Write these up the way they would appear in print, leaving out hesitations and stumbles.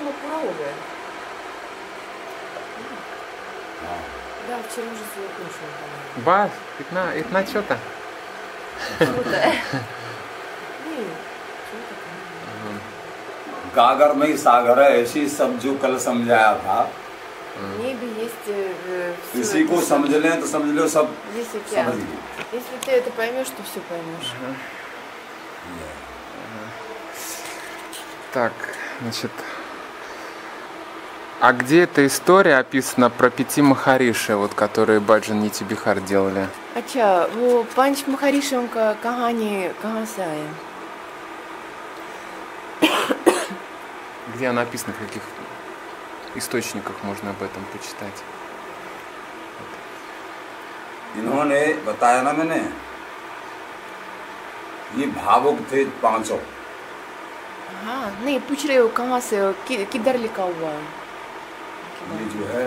Мама Кураовая. Да, вчера уже закончила. Бас, इतना छोटा. गागर में ही सागर है, ऐसी सब जो कल समझाया था. किसी को समझ लें तो समझ लो सब समझ गए. Если ты это поймешь, то все поймешь. Так, значит, а где эта история описана про 5 Махариши, вот, которые Баджан Нити Бихар делали? अच्छा, वो 5 Махаришам का कहानी कहाँ से आया? Где она описана, в каких источниках можно об этом почитать? इन्होंने बताया ना मैंने, ये भावुक थे पांचों. हाँ, नहीं पूछ रहे हो कहाँ से, किधर लिखा हुआ है? ये जो है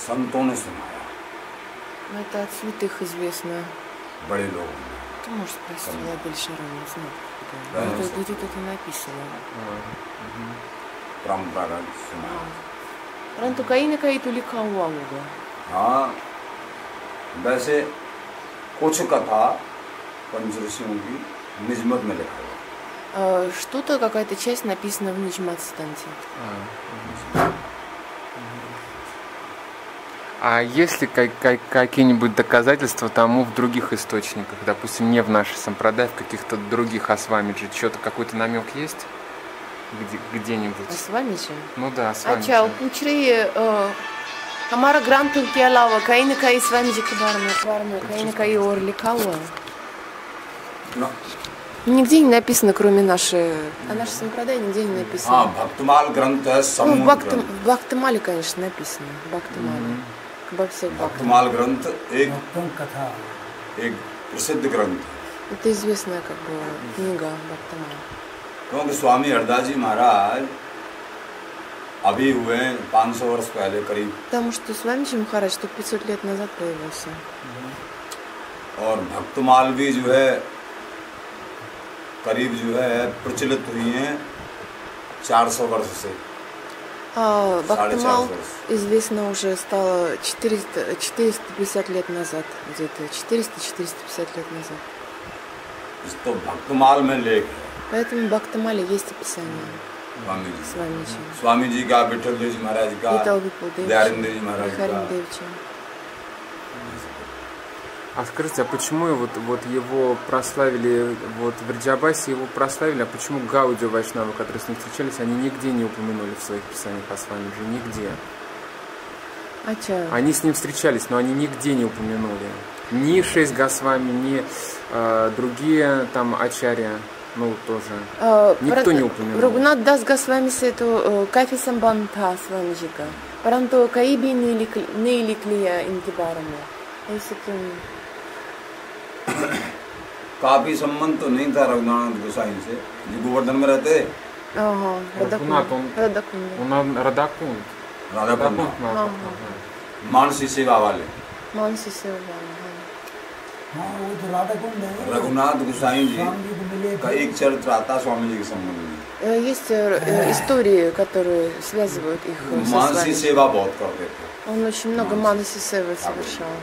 संतों ने सुनाया. Это от святых известно. बड़े लोग. Ты можешь спросить, я больше равно знаю. Где тут это написано? परंपरागत सुना. परंतु कहीं ना कहीं तो लिखा हुआ होगा. हाँ, वैसे कुछ कथा पंच ऋषियों की निजमत में लिखा हुआ. Что-то, какая-то часть написана в Ниджмат-станте. А есть ли какие-нибудь доказательства тому в других источниках, допустим, не в нашей сампрадай, в каких-то других асвамиджи? Что-то, какой-то намек есть где-нибудь? Асвамиджи? Ну да, асвамиджи. अच्छा, पूछ रही है हमारा ग्रंथ के अलावा कहीं ना कहीं स्वामीजी के बारे में कहीं ना कहीं और लिखा हुआ है? Нигде не написано, кроме нашей. А наша сампрадай нигде не написано. हाँ, भक्तमाल ग्रंथ है. Ну, в Бхактамале, конечно, написано. Бхактамале. भक्तमाल ग्रंथ एक प्रसिद्ध ग्रंथ. Это известная как бы книга Бхактамал. क्योंकि स्वामी हरदास जी महाराज अभी हुए 500 वर्ष पहले करीब. Потому что Свамиджи Махарадж 500 лет назад появился. और भक्तमाल भी जो है करीब जो है प्रचलित हुई हैं 400 वर्ष से. Бхактамал известно уже стало 450 лет назад, где-то 400-450 лет назад. तो भक्तमाल में लेख है. Поэтому в Бхактамале есть описание स्वामी जी का, विठल देव जी महाराज का, दयानंद देव जी महाराज का. А скажите, а почему вот его прославили, вот в Вриджабасе его прославили, а почему Гаудио Вайшнавы, которые с ним встречались, они нигде не упомянули в своих писаниях о Свамиджи, нигде? Они с ним встречались, но они нигде не упомянули. Ни 6 Госвами, ни другие там ачарья, ну тоже. Никто не упомянул. Рагунат Дас Госвами से तो काफी संबंध था स्वामी जी का, परंतु कहीं भी नहीं लिख लिया इनके बारे में. ऐसे क्यों? काफी संबंध तो नहीं था रघुनाथ गोसाई से, जो गोवर्धन में रहते. राधाकुंड मानसी सेवा वाले. मानसी सेवा वाले. हाँ, वो तो राधाकुंड है. रघुनाथ गोसाई जी का एक चरित्र आता स्वामी जी के संबंध में. Есть истории, которые связывают их со मानसी सेवा बहुत करते थे. Он очень много манаси севы совершал.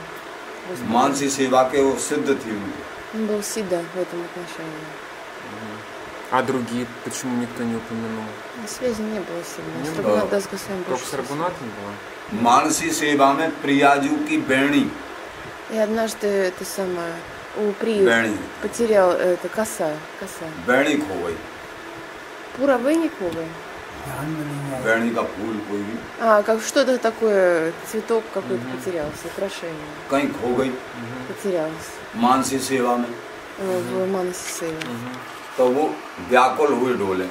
मानसी सेवा के वो सिद्ध थी उनकी. Он был сидда в этом отношении. А другие почему никто не упомянул? Связи не было сильно. С Рагунат Дас Госвами только с Рагунатом было? मानसी सेवा में प्रियाजू की बेणी. И однажды это самое у Прию потерял это коса. बेणी खो गई. Пура не खो गई. बेणी का फूल कोई भी. Как что-то такое, цветок какой-то потерялся, украшение. कहीं खो गई. Потерялось. मानसी सेवा में. В манаси севе. तो वो व्याकुल हुए डोले.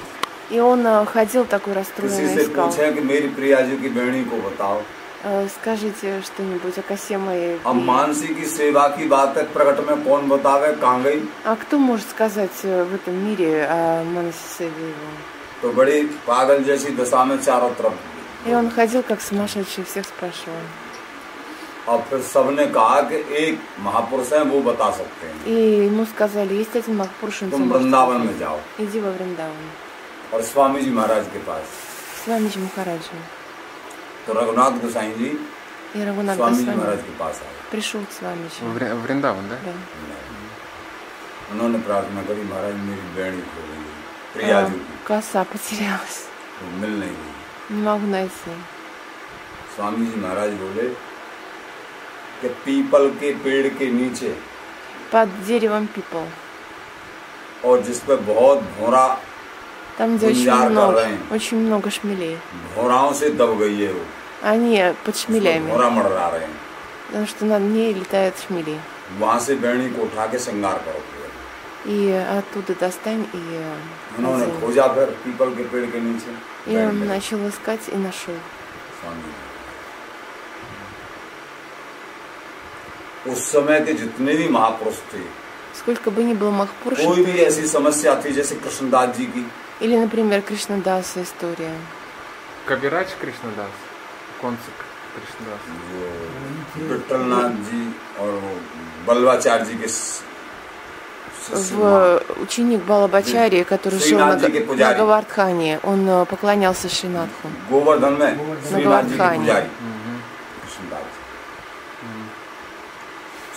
И он ходил такой расстроенный, искал. कि मेरी प्रियाजू की बेणी को बताओ. Скажите что-нибудь о косе моей. अब मानसी की सेवा की बात है, प्रकट में कौन बतावे, कहाँ गई? А кто может сказать в этом мире о манаси севе его? तो बड़ी पागल जैसी दशा में चारों तरफ. И он ходил как сумасшедший, всех спрашивал. और फिर सबने कहा कि एक महापुरुष है वो बता सकते हैं, И ему сказали, есть один Махапуруш, он तुम сам может वृंदावन сказать. में जाओ। Иди во Вриндаван. और स्वामी जी महाराज के पास Свами जी Махараджи. तो रघुनाथ गोसाई जी И Рагунат स्वामी जी Госвами महाराज के पास आए। пришел к Свами जी. Вриндаван, да? Да. उन्होंने प्रार्थना करी, महाराज मेरी बेड़ी खो गई, प्रिया जी की, Коса потерялась. वो मिल नहीं गई। Не могу найти. स्वामी जी महाराज बोले कि पीपल के पेड़ के नीचे Под деревом пипал. और जिस पे बहुत भौरा Там, где गुंजार कर रहे हैं, очень много шмелей. भौराओं से दब गई है वो, Они под шмелями. भौरा मड़रा रहे हैं। Потому что над ней летают шмели. वहां से बेड़ी को उठा के श्रृंगार करो। И оттуда достань и उन्होंने надень. खोजा फिर पीपल के पेड़ के नीचे, И он начал искать и нашел. स्वामी उस समय के जितने भी महापुरुष थे, Сколько бы ни было कोई Махапурушей, भी ऐसी समस्या थी जैसे कृष्णदास जी की, или, например, Кришнадаса история. Кабирач Кришнадас, Концик Кришнадас. जो विट्ठलनाथ जी और वो बल्लभाचार्य जी के Ученик Балабачари, который жил на Шринатхи के पुजारी। Гавардхане, он поклонялся Шринатху. गोवर्धन में श्रीनाथ जी के गोवर्धन। पुजारी कृष्णदास जी,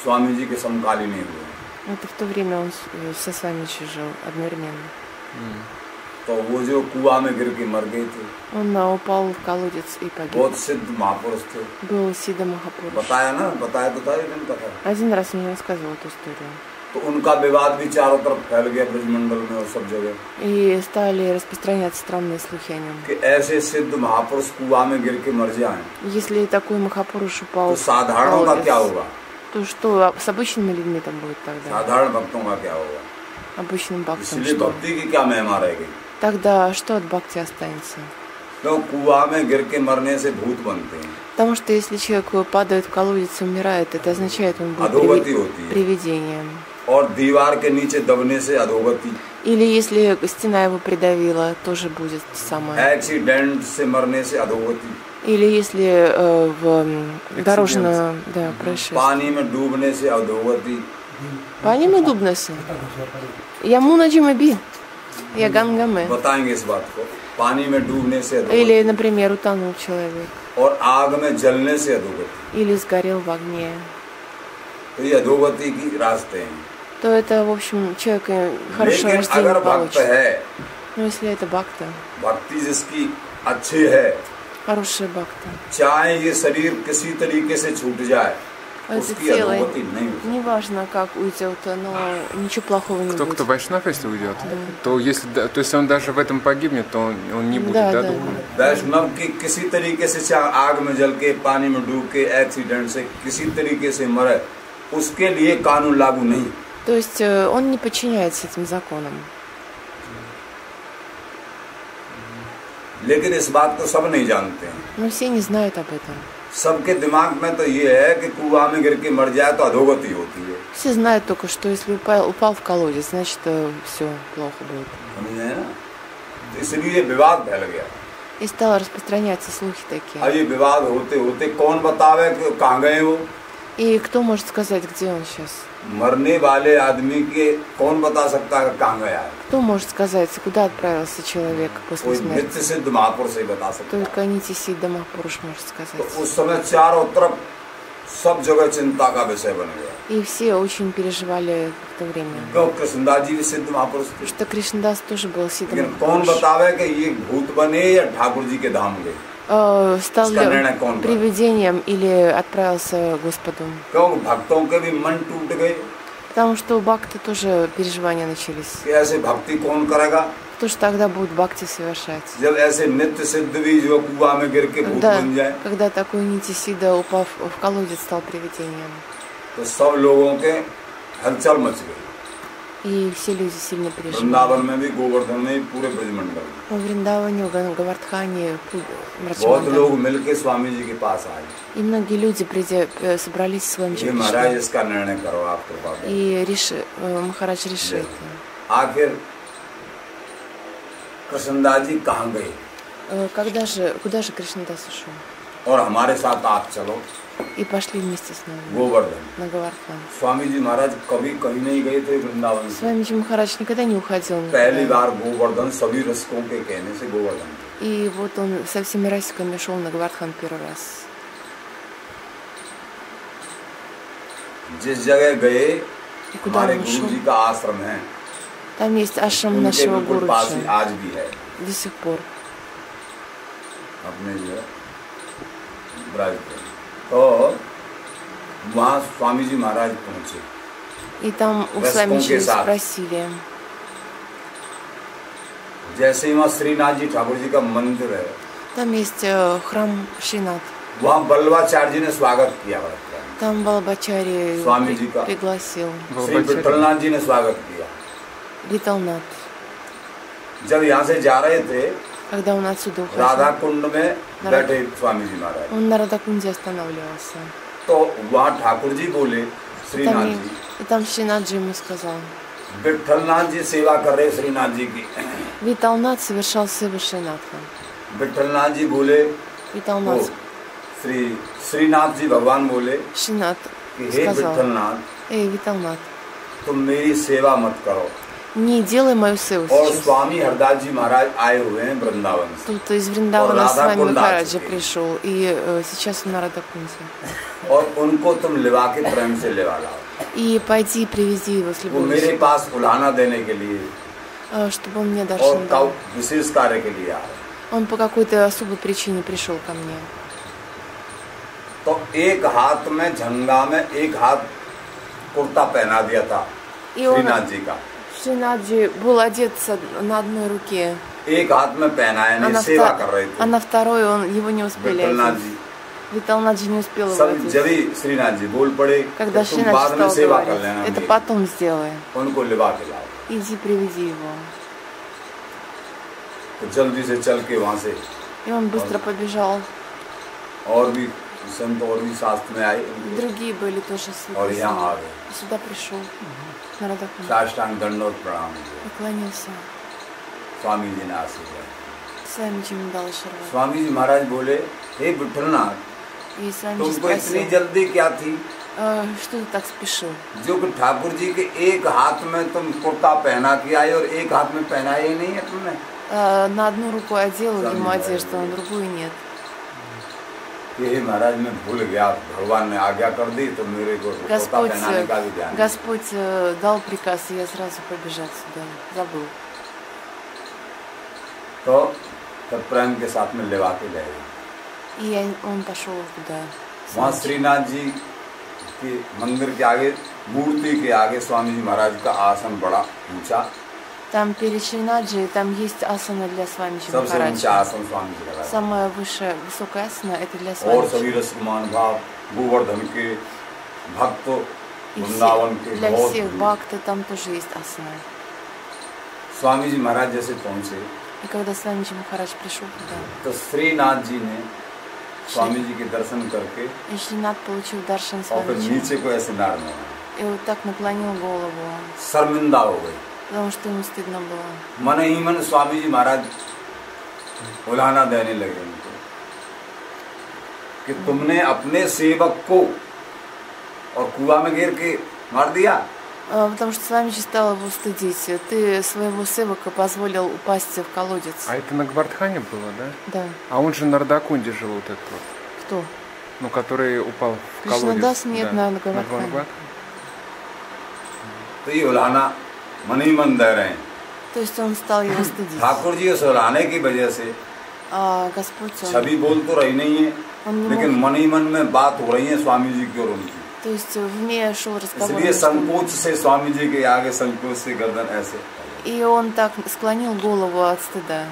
स्वामी जी के समकालीन ही हुए। Это в то время он со Свамичи жил одновременно. तो वो जो कुआं में गिर के मर गए थे, Он упал в колодец и погиб. बहुत सिद्ध महापुरुष थे। Был Сида Махапуруш. बताया ना, बताया तो था एक दिन कथा। Один раз мне рассказывал эту историю. तो उनका विवाद भी चारों तरफ फैल गया ब्रजमंडल में और सब जगह И стали распространяться странные слухи о нем. कि ऐसे सिद्ध महापुरुष कुआं में गिर के मर जाएं, Если такой Махапуруш упал तो в साधारणों का क्या колодец, होगा, то что с обычными людьми там будет тогда? साधारण भक्तों का क्या होगा। Обычным бхактам इसलिए что? भक्ति की क्या महिमा रह गई। Тогда что от бхакти останется? तो कुआं में गिर के मरने से भूत बनते हैं, Потому что если человек падает в колодец и умирает, это означает, он будет अधोगति होती है। привидением. और दीवार के नीचे दबने से अधोगति, Или если стена его придавила, тоже будет самое. एक्सीडेंट से मरने से अधोगति, Или если в дорожное происшествие. पानी में डूबने से अधोगति, पानी में डूबнеся. Ямуна Джимаби. Я Гангаме. बताएंगे इस बात को। पानी में डूबने से अधोगति Или, например, утонул человек. और आग में जलने से अधोगति, Или сгорел в огне. तो ये अधोगति की रास्ते हैं। То это, в общем, человек хорошее लेकिन рождение अगर भक्त получит. है, Но если это бхакта, भक्ति जिसकी अच्छी है, хорошая бхакта, चाहे ये शरीर किसी तरीके से छूट जाए, это उसकी тело, अधोगति नहीं हो सकती। неважно как уйдет, но ничего плохого не Кто будет. вайшнав, если уйдет, то если он даже в этом погибнет, то он не будет, Да, да, да, духом? वैष्णव की किसी तरीके से चाहे आग में जल के, पानी में डूब के, एक्सीडेंट से किसी तरीके से मरे, उसके लिए कानून लागू नहीं। То есть он не подчиняется этим законам. लेकिन इस बात को सब नहीं जानते हैं। Но все не знают об этом. सबके दिमाग में तो ये है कि कुआं में गिर के मर जाए तो अधोगति होती है। Все знают только, что если упал в колодец, значит все плохо будет. समझे ना? तो इसलिए विवाद फैल गया। И стало распространяться слухи такие. अब ये विवाद होते होते कौन बतावे कि कहाँ गए वो? И кто может сказать, где он сейчас? मरने वाले आदमी के कौन बता सकता है कहाँ गया है? Кто может сказать, куда отправился человек после कोई смерти? नित्य सिद्ध महापुरुष ही बता सकता है। Только Нити Сидда Махапуруш может तो сказать. उस समय चारों तरफ सब जगह चिंता का विषय बन गया। И все очень переживали в то время. क्यों कृष्णदास जी भी सिद्ध महापुरुष थे, Что Кришнадас тоже был Сидда लेकिन कौन Махапуруш. बतावे कि ये भूत बने या ठाकुर जी के धाम गए? Стал इसका ли निर्णय कौन он बना? привидением или отправился к Господу? क्यों भक्तों के भी मन टूट गए Потому что у Бхакти тоже переживания начались. कि ऐसे भक्ति कौन करेगा Кто же тогда будет Бхакти совершать? जब ऐसे नित्य सिद्ध भी जो कुआं में गिर के भूत Да, बन जाए। когда такой Нити Сидда, упав в колодец, стал привидением. तो सब लोगों के हलचल मच गई। И все люди сильно переживали. वृंदावन में भी, गोवर्धन में भी, पूरे ब्रजमंडल में В Вриндаване, в Гавардхане, बहुत लोग मिलके स्वामी जी के पास आए। И многие люди, придя, собрались с вами, ये महाराज इसका निर्णय करो, आप कृपा करो। и Махарадж решит. आखिर कृष्णदास जी कहाँ गए Куда же Кришнадас ушел? और हमारे साथ आप चलो। и пошли вместе с нами गोवर्धन। на Говардхан. स्वामी जी महाराज कभी कहीं नहीं गए थे वृंदावन से। Свамиджи Махарадж никогда не уходил पहली никуда. बार गोवर्धन सभी रसिकों के कहने से गोवर्धन। И вот он со всеми расиками шел на Говардхан первый раз. जिस जगह गए И куда हमारे он गुरु ушел? जी का आश्रम है, Там есть ашрам उनके нашего बिल्कुल पास ही Гуруджи आज भी है до сих пор. अपने जो है ब्राज पे। तो वहाँ स्वामी जी महाराज पहुंचे। И там у Раском Свамиджи के साथ। спросили. जैसे ही वहाँ श्रीनाथ जी ठाकुर जी का मंदिर है, Там есть храм Шринат. वहाँ बल्लभाचार्य जी ने स्वागत किया बड़ा प्यारा। Там Балабачари स्वामी जी का। пригласил. श्री विठलनाथ जी ने स्वागत किया। Виталнат. जब यहाँ से जा रहे थे, Когда он отсюда राधा уходил, कुंड में बैठे स्वामी जी महाराज। он на Радакунде останавливался. तो वहाँ ठाकुर जी बोले, श्रीनाथ जी, И там Шрinaджи ему сказал. विठलनाथ जी सेवा कर रहे श्रीनाथ जी की। Виталнат совершал севу Шринатха. विठलनाथ जी बोले, Виталнат, श्रीनाथ जी भगवान बोले Шринат कि हे сказал. विठलनाथ, Виталнат, तुम मेरी सेवा मत करो। не делай мою севу और сейчас. स्वामी हरदास जी महाराज आए हुए हैं वृंदावन से। Тут из Вриндавана और с вами Радакунда Махараджа отсюда. пришел, и сейчас он на Радакунде. और उनको तुम लिवा के प्रेम से लिवा लाओ। И пойди и привези его с वो मेरे любовью, पास उलाहना देने के लिए чтобы он мне और даршан дал. विशेष कार्य के लिए आए। Он по какой-то особой причине пришел ко мне. तो एक हाथ में झंगा में एक हाथ कुर्ता पहना दिया था И он, श्रीनाथ जी का, Шринаджи, был одет на одной руке, एक हाथ में पहनाया а नहीं, на, सेवा कर रहे а थे на второй его не успели विठलनाथ одеть. जी। Виталнаджи не успел его सब одеть. जब ही श्रीनाथ जी बोल पड़े, Когда तुम Шринаджи बाद में стал सेवा कर говорить, लेना, это मेरी। потом сделай. उनको लिवा के लाओ। Иди привези его. तो जल्दी से चल के वहाँ से И он быстро побежал. और भी संत और भी शास्त्र में आए Другие были тоже और святые. यहाँ आ गए। И сюда пришел. На Радакунде. साष्टांग दंडोत प्रणाम किया। Поклонился. स्वामी जी ने आशीर्वाद। Свамиджи ему дал шарват. स्वामी जी महाराज बोले, हे विठलनाथ, И Свамиджи तुमको इतनी спросил, जल्दी क्या थी что ты так спешил? जो कि ठाकुर जी के एक हाथ में तुम कुर्ता पहना के आए और एक हाथ में पहनाया ही नहीं है तुमने। На одну руку одел ему одежду, а на другую нет. हे महाराज मैं भूल गया, भगवान ने आज्ञा कर दी तो मेरे को कुर्ता Господь, पहनाने का भी ध्यान नहीं। Господь дал приказ, и я сразу побежал сюда. Забыл. तो तब प्रेम के साथ में लेवा के ले गए। И он пошел туда. वहाँ श्रीनाथ जी के मंदिर के आगे, मूर्ति के आगे स्वामी जी महाराज का आसन बड़ा ऊंचा, Там перед Шринаджи, там есть асана для Свамиджи सबसे ऊंचा Махараджа. आसन स्वामी जी लगाया। Самая высшая, высокая асана это для और Свамиджи. सभी रसमान भाव गोवर्धन के भक्त И वृंदावन के для बहुत всех भीड़। бхакты там тоже есть асана. स्वामी जी महाराज जैसे पहुंचे И когда Свамиджи Махарадж пришел туда, तो श्रीनाथ जी ने स्वामी जी के दर्शन करके и Шринат получил даршан और फिर Свамиджи. नीचे को ऐसे नाड़ना, И вот так наклонил голову, शर्मिंदा हो गए। потому что ему стыдно было. मन ही मन स्वामी जी महाराज उलाहना देने लगे उनको कि तुमने अपने सेवक को और कुआं में गिर के मार दिया। Потому что Свамиджи стал его стыдить. Ты своего севака позволил упасть в колодец. А это на Гвардхане было, да? Да. А он же на Радакунде жил, вот этот вот. Кто? Ну, который упал в колодец. Кришнадас нет, да. на Гвардхане. तो ये उलाहना मन ही मन दे रहे हैं। То есть он стал его стыдить. ठाकुर जी उस उलाहने की वजह से А Господь, छवि बोल तो रही नहीं है, он не लेकिन мог. मन ही मन में बात हो रही है स्वामी जी की और उनकी। То есть в уме шел разговор. इसलिए между ними. संकोच से स्वामी जी के आगे संकोच से गर्दन ऐसे। И он так склонил голову от стыда.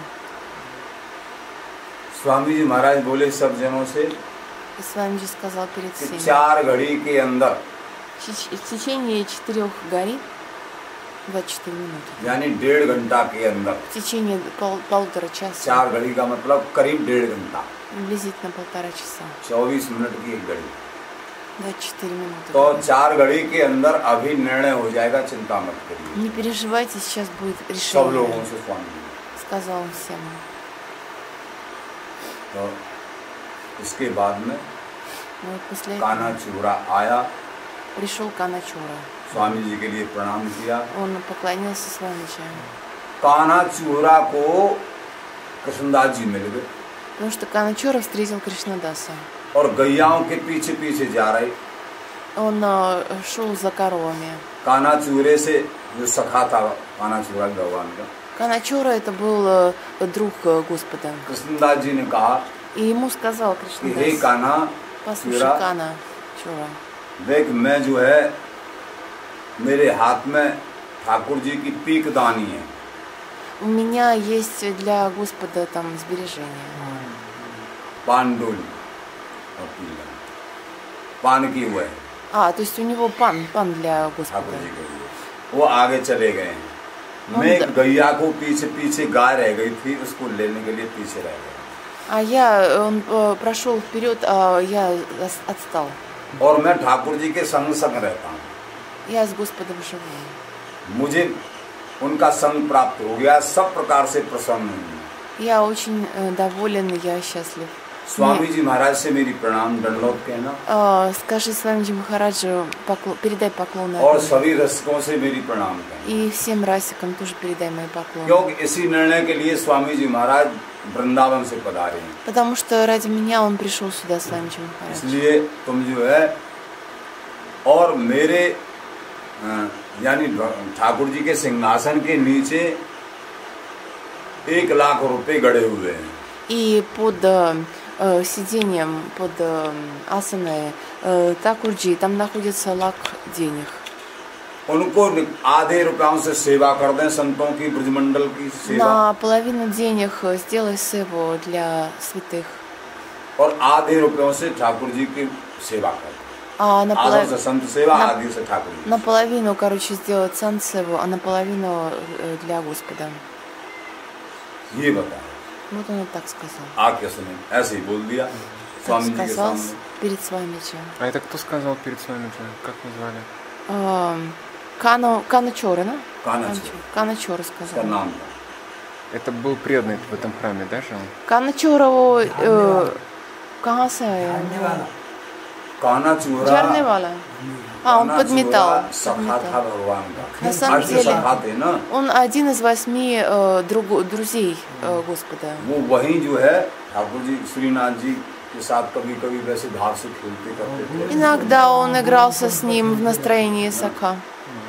स्वामी जी महाराज बोले सब जनों से И Свамиджи сказал перед कि всеми. 4 घड़ी के अंदर, В течение 4 горит 24 минуты. यानी 1.5 घंटा के अंदर, В течение полутора часа. 4 घड़ी का मतलब करीब 1.5 घंटा, Приблизительно 1,5 часа. 24 मिनट की एक घड़ी। 24 минуты. तो 4 घड़ी के अंदर अभी निर्णय हो जाएगा, चिंता मत करिए। Не переживайте, сейчас будет सब लोगों решение, से स्वामी जी। сказал он всем. तो इसके बाद में Но вот после этого कान्हा चूरा आया, пришел Каначура. स्वामी जी के लिए प्रणाम किया। Он поклонился Свамиджи. कान्हा चूरा को कृष्णदास जी मिल गए Потому что Каначура встретил Кришнадаса. और गैयाओं के पीछे पीछे जा रहे। Он шел за коровами. कान्हा चूरे से जो सखा था, कान्हा चूरा भगवान का, Каначура это был друг Господа. कृष्णदास जी ने कहा И ему сказал कि हे Кришнадас: कान्हा послушай, चूरा, Каначура, देख मैं जो है मेरे हाथ में ठाकुर जी की पीक दानी है, у меня есть для Господа там сбережения. पांडुल और पीला पान की हुआ है То есть у него пан для ठाकुर Господа. जी के लिए। वो आगे चले गए हैं। मैं एक गैया को पीछे पीछे गाय रह गई थी, उसको लेने के लिए पीछे रह गया। Он прошел вперед, я отстал. और मैं ठाकुर जी के संग संग रहता हूँ, Я с Господом живу. मुझे उनका संग प्राप्त हो गया, सब प्रकार से प्रसन्न हूँ। Я очень доволен, я счастлив. स्वामी जी महाराज से मेरी प्रणाम दंडवत कहना Скажи Свамиджи Махараджу, передай поклоны. और सभी रसिकों से मेरी प्रणाम कहना, И всем расикам тоже передай мои поклоны. क्योंकि इसी निर्णय के लिए स्वामी जी महाराज वृंदावन से पधारे हैं। Потому что ради меня он пришел сюда, Свамиджи Махарадж. इसलिए तुम जो है और मेरे यानी ठाकुर जी के सिंहासन के नीचे 1 लाख रुपए गड़े हुए हैं। И под сиденьем, под асаной Такурджи, там находится лак денег. उनको आधे रुपयों से सेवा कर दें, संतों की ब्रजमंडल की सेवा, На половину денег сделай севу для святых. और आधे रुपयों से ठाकुर जी की सेवा कर दें। А आधे से संत सेवा, на- आधे से ठाकुर जी। наполовину, короче, сделать санцеву, а наполовину для Господа. ये बताया Вот он и так сказал. आके सुने, ऐसे ही बोल दिया Так स्वामी जी के сказал सामने। перед Свамиджи. А это кто сказал перед вами? Как вы звали? Каначора, да? कान्हा Каначора उसका сказал. नाम था। Это был преданный в этом храме, да, жил? Каначора वो कहाँ से आया? जानने वाला कान्हा चूरा, Жарне वाला. Он कान्हा подметал. चूरा सखा था भगवान का। На самом 8 деле, सखा थे ना, он один из 8 друзей Господа. वो वही जो है ठाकुर जी श्रीनाथ जी के साथ कभी कभी वैसे भाव से खेलते करते थे। Иногда он игрался с ним в настроении сака.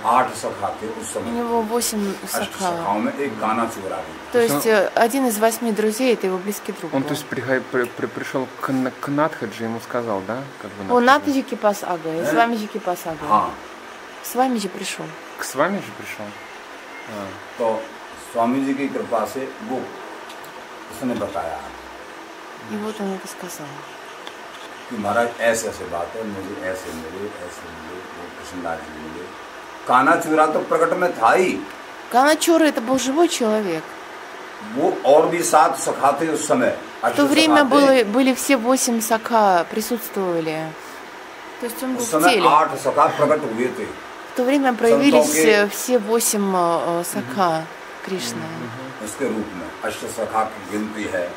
8 सखा थे उस У समय। него 8 8 сака. सखाओं में एक कान्हा चूरा भी। То есть один из 8 друзей это его близкий друг. Он, был. то есть, пришел к Надхаджи, ему сказал, да? Как бы Он Надхаджи. Натаджи Кипасага, и с вами же Кипасага. हाँ, С вами же пришел. К с вами же пришел? तो स्वामी जी की कृपा से वो उसने बताया И вот он это сказал. कि महाराज ऐसे ऐसे बात है, मुझे ऐसे मिले वो कृष्णदास जी मिले। कान्हा चूरा तो प्रकट में था ही, Каначора это был живой человек. वो और भी 7 सखा थे उस समय। В то время были все 8 сака присутствовали. То есть он был उस в समय теле. 8 सखा प्रकट हुए थे। В то время проявились Сантоки. все 8 сака Кришны. उसके रूप में 8 सखा की गिनती है।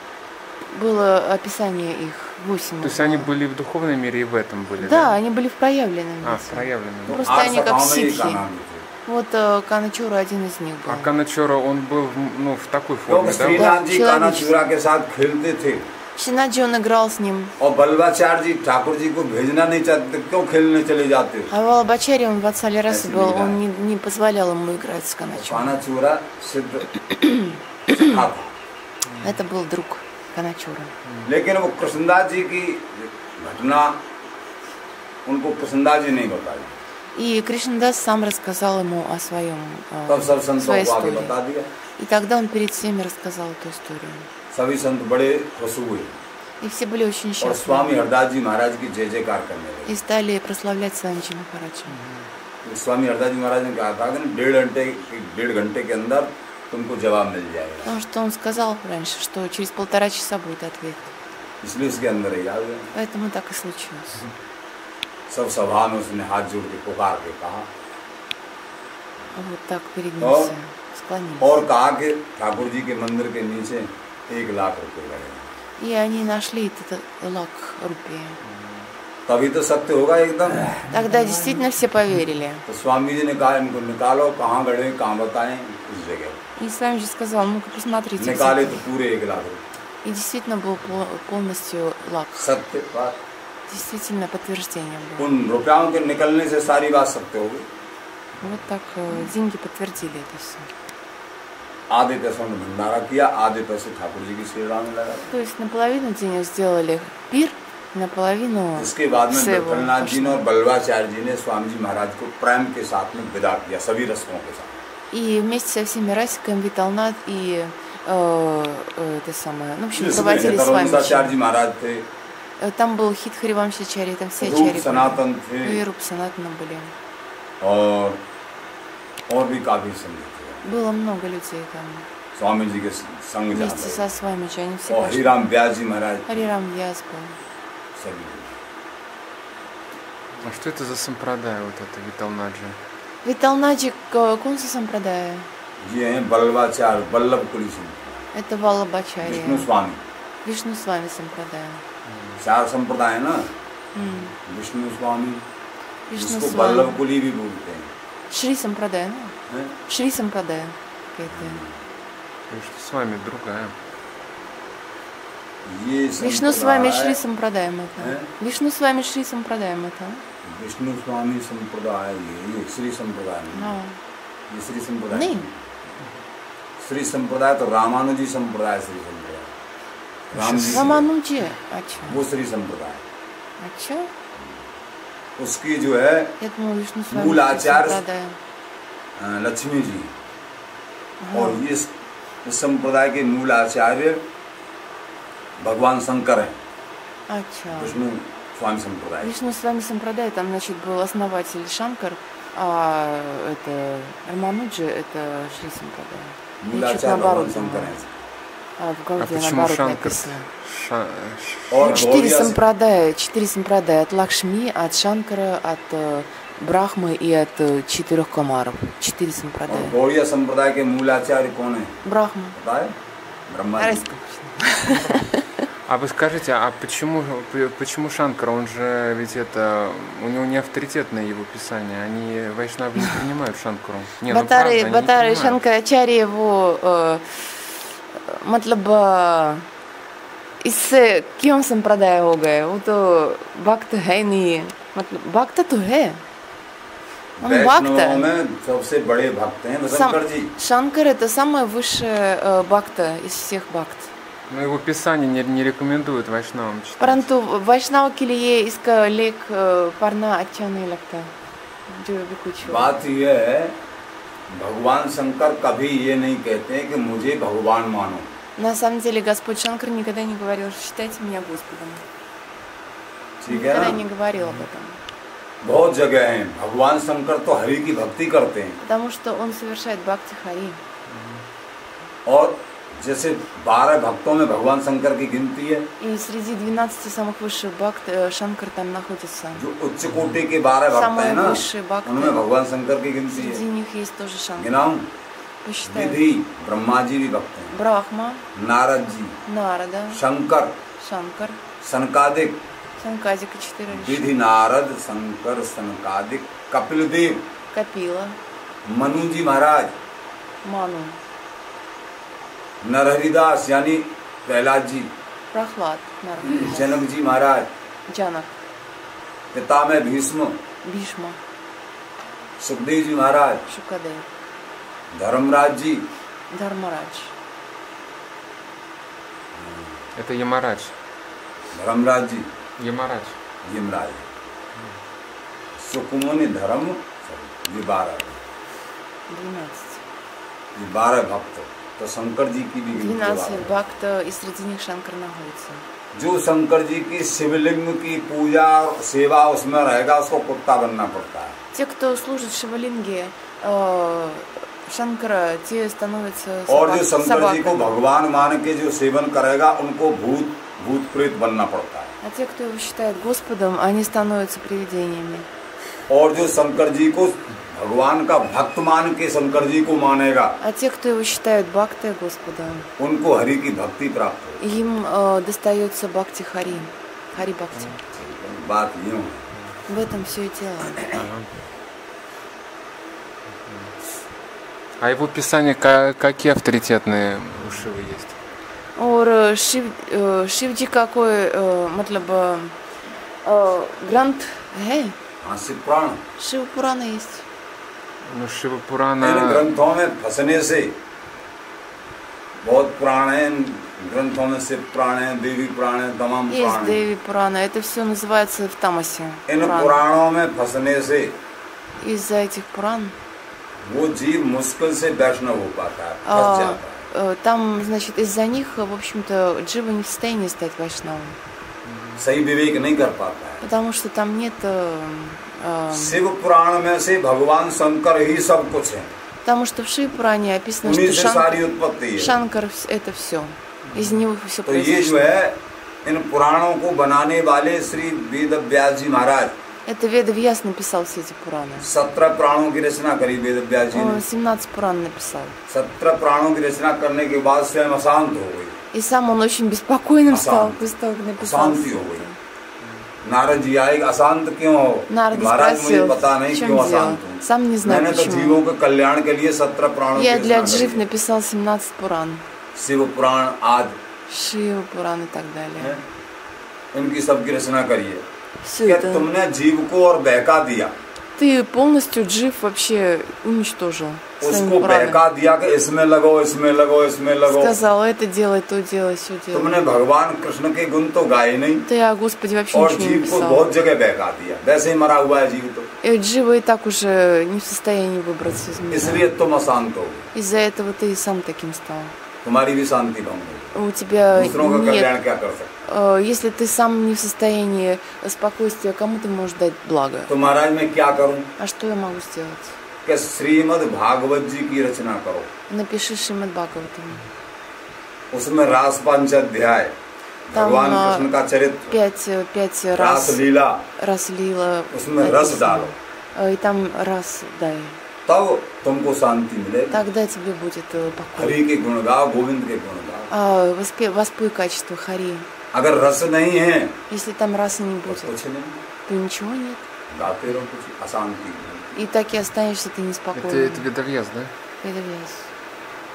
Было описание их 8. То есть они были в духовном мире и в этом были, Да, да? они были в проявленном А, в виде. проявленном. तो Просто 8 они как सखाओं में ये ситхи. कान्हा भी थे। Вот Каначора один из них был. А Каначора, он был в такой क्योंकि форме, да? श्रीनाथ जी कान्हा человеческий. चूरा के साथ खेलते थे Шинаджи он играл с ним. और बल्लभाचार्य जी ठाकुर जी को भेजना नहीं चाहते, क्यों खेलने चले जाते हो? А Валабачари, он в Ацалерасе Если был, не он не позволял ему играть с Каначором. कान्हा चूरा सिद्ध सखा था, Это был друг Каначора. लेकिन वो कृष्णदास जी की घटना उनको कृष्णदास जी नहीं बताई, И Кришнадас сам рассказал ему о तब सब संतों своей को आगे истории. बता दिया। И тогда он перед всеми рассказал эту историю. सभी संत बड़े खुश हुए И все были очень और счастливы. स्वामी हरदास जी महाराज की जय जयकार करने लगे। И стали прославлять Свамиджи Махараджа. स्वामी हरदास जी महाराज ने कहा था कि 1.5 घंटे के अंदर तुमको जवाब मिल जाएगा, Потому что он сказал раньше, что через 1,5 часа будет ответ. इसलिए उसके अंदर ही आ गए। Поэтому так и случилось. सब सभा में उसने हाथ जोड़ के पुकार के कहा Вот так перед ним और- все склонились. और कहा कि ठाकुर जी के मंदिर के नीचे 1 लाख रुपए लगे। И они нашли этот лак рупии. तभी तो सत्य होगा एकदम। Тогда действительно все поверили. तो स्वामी जी ने कहा इनको निकालो, कहाँ गड़े कहाँ बताएं, उस जगह И Свами же сказал, ну-ка посмотрите. निकाले तो पूरे 1 लाख रुपए। И действительно был полностью лак. सत्य बात, Действительно подтверждение было. उन रुपयों के निकलने से सारी बात सत्य हो गई। Вот так деньги подтвердили это все. आधे पैसों ने भंडारा किया, आधे पैसे ठाकुर जी की सेवा में लगा। То есть наполовину денег сделали пир, наполовину इसके बाद में सेवा विठलनाथ जी ने пошла. और बल्लभाचार्य जी ने स्वामी जी महाराज को प्रेम के साथ में विदा किया, सभी रस्मों के साथ। И вместе со всеми расиками Виталнат и это самое, ну, в общем, इसमें проводили с вами. हेतरवंशाचार्य जी महाराज थे, Там был Хит Харивамшачари, там все रूप ачари सनातन थे, были. И Руп Санатана были. और भी काफी संगीत थे। Было много людей там. स्वामी जी के संग Вместе जाते со Свами они все और пошли. हरिराम व्यास जी महाराज Харирам Вьяс был. सभी। А что это за сампрадай, вот это Виталнаджи? Виталнаджи, кौन सा संप्रदाय? ये हैं बल्लभाचार्य, वल्लभ कुली सिंह, Это Валлабачарья. विष्णु स्वामी। Вишну с вами संप्रदाय. 4 संप्रदाय है ना, विष्णु स्वामी, Вишну जिसको с वल्लभ вами. कुली भी बोलते हैं, Шри संप्रदाय, ну? हैं? Шри संप्रदाय. Какая-то. Что с вами другая? ये Вишну с вами संप्रदाय- Шри संप्रदाय это. हैं? Вишну с вами Шри संप्रदाय это. विष्णु स्वामी संप्रदाय, ये श्री संप्रदाय नहीं, हाँ. ये श्री संप्रदाय नहीं. श्री संप्रदाय तो रामानुजी संप्रदाय, श्री संप्रदाय राम जी, Рамануджи. अच्छा. वो श्री संप्रदाय। अच्छा. उसकी जो है Я думала, Вишну с вами मूल Шри आचार्य संप्रदाय. लक्ष्मी जी, और ये इस संप्रदाय के मूल आचार्य भगवान शंकर हैं, अच्छा. विष्णु स्वामी संप्रदाय। Вишну с вами संप्रदाय, там, значит, был основатель Шанкар, а это Рамануджи, это Шри संप्रदाय. मूल Я чуть आचार्य наоборот भगवान शंकर думала. हैं। А в А Гауде почему наоборот Шанкар? написано. और Ну, 4 गौड़िया сампрадай от Лакшми, от Шанкара, от Брахмы и от 4 комаров. 4 और сампрадая. गौड़िया संप्रदाय के मूल आचार्य कौन है Брахма. पता है? ब्रह्मा जी। Арайская община. А вы скажите, а почему Шанкара? Он же ведь это, у него не авторитетное его писание, они вайшнавы не принимают Шанкару. Не, ну правда, Батары, они не Батары, принимают. Шанкарачари его मतलब इससे क्यों संप्रदाय हो गए? वो तो भक्त है नहीं, मतलब भक्त तो है, он वैष्णवों भक्त. में सबसे बड़े भक्त हैं शंकर जी। Шанкар это самый высший бхакта из всех бхакт. Но его писание не рекомендуют вайшнавам читать. परंतु वैष्णव के लिए इसका लेख पढ़ना अच्छा नहीं लगता, जो भी कुछ हो. बात यह है, भगवान शंकर कभी ये नहीं कहते हैं कि मुझे भगवान मानो। На самом деле Господь Шанкар никогда не говорил, считайте меня Господом. ठीक है Никогда ना? не говорил об этом. बहुत जगह हैं भगवान शंकर तो हरि की भक्ति करते हैं, Потому что он совершает бхакти хари. और जैसे 12 भक्तों में भगवान शंकर की गिनती है, И среди 12 самых высших бхакт Шанкар там находится. जो उच्च कोटि के 12 भक्त Самые हैं ना, высшие भक्त. उनमें भगवान शंकर की गिनती Среди है। них есть тоже Шанкар. गिनाऊं? Посчитайте. विधि ब्रह्मा जी भी भक्त हैं, Брахма, नारद जी, Нарада, शंकर, Шанкар, सनकादिक, Санкадика 4 ऋषи, विधि नारद शंकर सनकादिक, कपिल देव, Капила, मनु जी महाराज, Ману, नरहरिदास यानी प्रहलाद जी, Прохлад, Нарада, जनक जी महाराज, Джанак, पितामह भीष्म, Бишма, सुखदेव जी महाराज, Шукадев, धर्मराज जी, Дharmaрадж, Это Ямарадж. धर्मराज जी, Ямарадж. यमराज, सुकुमुनि धर्म, ये 12 12. भक्त, तो शंकर जी की भी गिनती 12 है। бхакт, и среди них Шанкар находится. जो शंकर जी की शिवलिंग की पूजा और सेवा उसमें रहेगा, उसको कुत्ता बनना पड़ता है। Те, кто служит Шивалинге Шанкара, те становятся और जो शंकर जी को собаками. भगवान मान के जो सेवन करेगा, उनको भूत प्रेत बनना पड़ता है। А те, кто его считает Господом, они становятся привидениями. और जो शंकर जी को भगवान का भक्त मान के शंकर जी को मानेगा, А те, кто его считает Бхактой Господом, उनको हरि की भक्ति प्राप्त होगी। им достается Бхакти Хари, Хари Бхакти. बात यूं है। В этом все и дело. А его писания какие авторитетные у Шивы есть? और शिव जी का कोई मतलब ग्रंथ है? हाँ, शिव पुराण। शिव पुराण есть. Ну, Шива इन Пурана... ग्रंथों में फंसने से बहुत पुराण है। इन ग्रंथों में शिव पुराण है, देवी पुराण है, तमाम Есть पुराण है। Деви Пурана. Это все называется в Тамасе. इन Пурана. पुराणों में फंसने से Из-за этих Пуран वो जीव मुश्किल से वैष्णव हो पाता है, फंस जाता है। там, значит, из-за них, в общем-то, Джива не в состоянии стать вайшнавом. सही विवेक नहीं कर पाता है। Потому что там нет... शिव पुराण में से भगवान शंकर ही सब कुछ है। Потому что в Шиве Пуране описано, उन्हीं что से सारी उत्पत्ति है। Шанкар это все. Из него все तो ये जो произошло. है इन पुराणों को बनाने वाले श्री वेद व्यास जी महाराज, Это Веда Вьяс написал все эти Пураны. 17 पुराणों की रचना करी वेद व्यास जी ने। Он 17 Пуран написал. 17 पुराणों की रचना करने के बाद स्वयं अशांत हो गई, И сам он очень беспокойным стал Асант. после того, как написал. अशांति हो गई। नारद जी आए, अशांत क्यों हो? Народ महाराज मुझे спросил, पता नहीं в क्यों чем дело. अशांत हूँ। Сам не знаю मैंने तो почему. जीवों के कल्याण के लिए 17 पुराणों Я की для रचना Джив करी। написал 17 Пуран. शिव पुराण आदि Шива Пуран и так далее. है, इनकी सबकी रचना करी है। Все क्या это. तुमने जीव को और बहका दिया, Ты полностью Джив вообще уничтожил своими उसको Пуранами. बहका दिया कि इसमें लगो, इसमें लगो, इसमें लगो। Сказал, это делай, то делай, все делай. तुमने भगवान कृष्ण के गुण तो गाए नहीं Ты о Господе вообще और ничего не जीव को написал. बहुत जगह बहका दिया, वैसे ही मरा हुआ है जीव तो। И Джива и так уже не в состоянии выбраться из мира. इसलिए तुम अशांत हो, Из-за этого ты и сам таким стал. तुम्हारी भी शांति भंग हो। У тебя दूसरों का нет... कल्याण क्या कर सकते? Если ты сам не в состоянии спокойствия, кому ты можешь дать благо? तो महाराज मैं क्या करूं А что я могу сделать? कि श्रीमद् भागवत जी की रचना करो, Напиши Шримад Бхагаватам. उसमें रास पंच अध्याय, Там, भगवान कृष्ण का चरित्र, 5 रास раз लीला, лила. उसमें रस डालो, И там раз дай. तब तुमको शांति मिलेगी। Тогда тебе будет покой. हरि के गुण गाओ, गोविंद के गुण गाओ। Воспой качество Хари. अगर रस नहीं है Если там раса не तो будет, कुछ नहीं, то ничего нет. गाते रहो, कुछ अशांति। И так и останешься ты Это неспокойным. Ведавьяс, да? Это вес.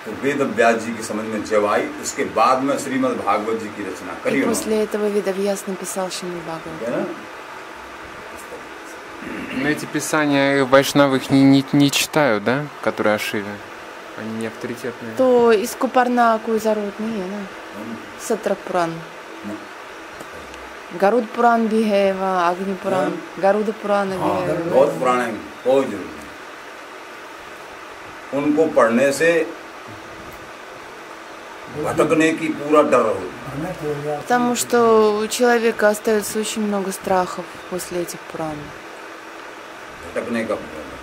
तो वेद व्यास जी की समझ में जब आई, उसके बाद में श्रीमद् भागवत जी की रचना करी И उन्होंने। после этого Ведавьяс написал Шримад है Бхагаватам. ना? Но эти писания вайшнавы их не читают, да? Которые о Шиве. Они не авторитетные. तो इसको पढ़ना कोई जरूरत नहीं है ना. 17 पुराण. गरुड़ पुराण भी है वहाँ, अग्नि पुराण, गरुड़ पुराण भी हाँ, है. बहुत पुराने, बहुत जरूरी है। उनको पढ़ने से भटकने की पूरा डर हो। Потому что у человека остается очень много страхов после этих पुराण. भटकने का पूरा डर।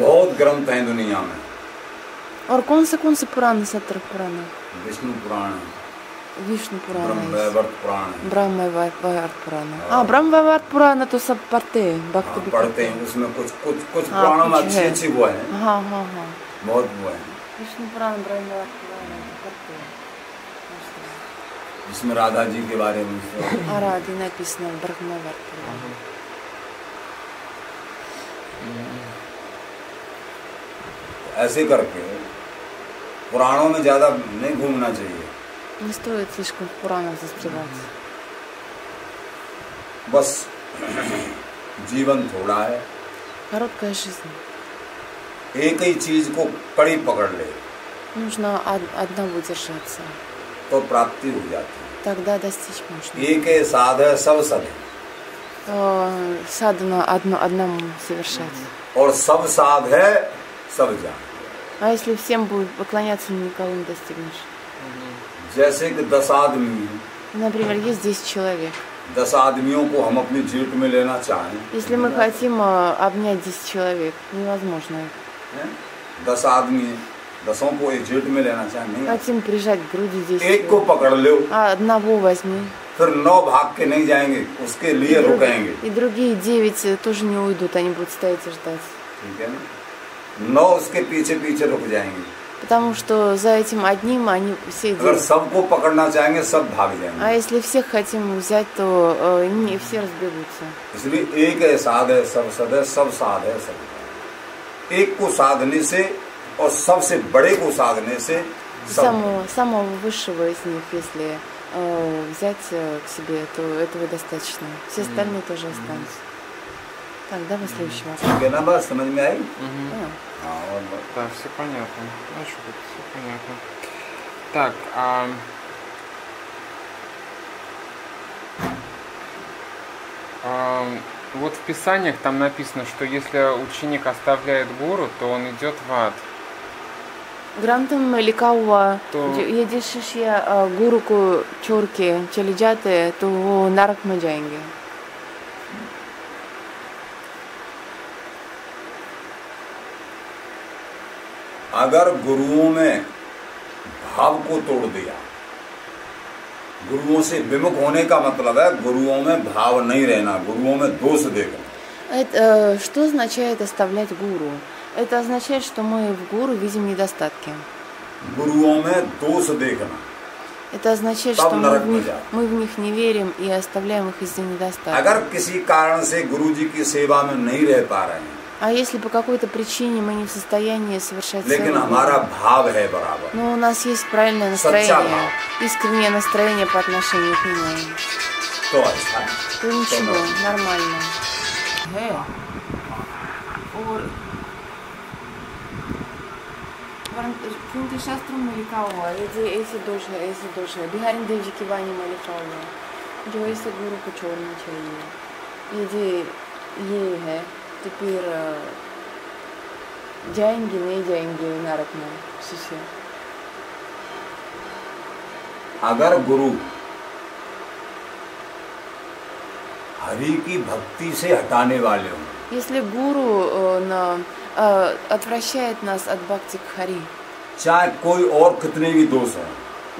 बहुत ग्रंथ हैं दुनिया में, और कौन से पुराण 17 पुराण? विष्णु पुराण, विष्णु पुराण, ब्रह्मवैवर्त पुराण है। ब्रह्मवैवर्त पुराण. ब्रह्मवैवर्त पुराण तो सब पढ़ते हैं, भक्त भी पढ़ते हैं, उसमें कुछ हाँ, पुराणों में कुछ अच्छे है। अच्छे हुए हैं, हाँ. बहुत हुए हैं, विष्णु पुराण, ब्रह्मवैवर्त पुराण पढ़ते हैं. जिसमें राधा जी के बारे में Аради написано Брахмаварт पुराण. ऐसे करके पुराणों में ज्यादा नहीं घूमना चाहिए। Не стоит слишком в Пуранах застревать. बस जीवन थोड़ा है, Короткая жизнь. एक ही चीज को कड़ी पकड़ ले Нужно одного держаться. तो प्राप्ति हो जाती Тогда достичь можно. है। एक है साध है, सब सद है, Садхана одному совершать. और सब साध है, सब जान। А если всем будет поклоняться, никого не достигнешь. जैसे कि 10 आदमी हैं, Например, есть 10 человек. 10 आदमियों को हम अपनी जेट में लेना चाहें, Если мы хотим обнять 10 человек, невозможно. हैं? 10 आदमी हैं, 10 को एक जेट में लेना चाहें, नहीं। Хотим прижать к груди 10 एक को पकड़ लो, А одного возьми. फिर 9 भाग के नहीं जाएंगे, उसके लिए रुकेंगे, И другие 9 тоже не уйдут, они будут стоять и ждать. ठीक है ना। 9 उसके पीछे पीछे रुक जाएंगे, Потому что за этим одним они все अगर идут. सबको पकड़ना चाहेंगे सब भाग जाएंगे। А если всех хотим взять, то не все разбегутся. इसलिए एक है साध है सब सद है, सब साध है सब। एक को साधने से और सबसे बड़े को साधने से सब। Самого высшего из них, если взять к себе, то этого достаточно. Все остальные тоже останутся. Так, давай следующий вопрос. ठीक है ना, बात समझ में आई? А. हाँ, और बात। Да, все понятно. Ну что тут, все понятно. Так, вот в Писаниях там написано, что если ученик оставляет гуру, то он идет в ад. Грантам ликауа, То- यदि शिष्य गुरु को छोड़ के चले जाते हैं तो वो नरक में जाएंगे. अगर गुरुओं में भाव को तोड़ दिया, गुरुओं से विमुख होने का मतलब है गुरुओं में भाव नहीं रहना, गुरुओं में दोष देखना। Что означает оставлять гуру? Это означает, что мы в гуру видим недостатки. गुरुओं में दोष देखना। Это означает, Там что нрак нельзя. мы в них не верим и оставляем их из-за недостатков. अगर किसी कारण से गुरु जी की सेवा में नहीं रह पा रहे हैं, А если по какой-то причине мы не в состоянии совершать लेकिन свою हमारा гуру, भाव है बराबर, но у нас есть правильное Сача настроение, бхав. искреннее настроение по отношению к нему, तो अच्छा है। то ничего, нормально. нормально. और क्योंकि शास्त्र में लिखा हुआ है यदि ऐसे दोष है बिहारी देव जी की वाणी में लिखा हुआ है जो ऐसे गुरु को छोड़ना चाहिए, यदि ये है तो फिर जाएंगे नहीं जाएंगे नरक में शिष्य. अगर गुरु हरि की भक्ति से हटाने वाले हों, Если гуру отвращает нас от бхакти к хари, चाहे कोई और कितने भी दोष हैं,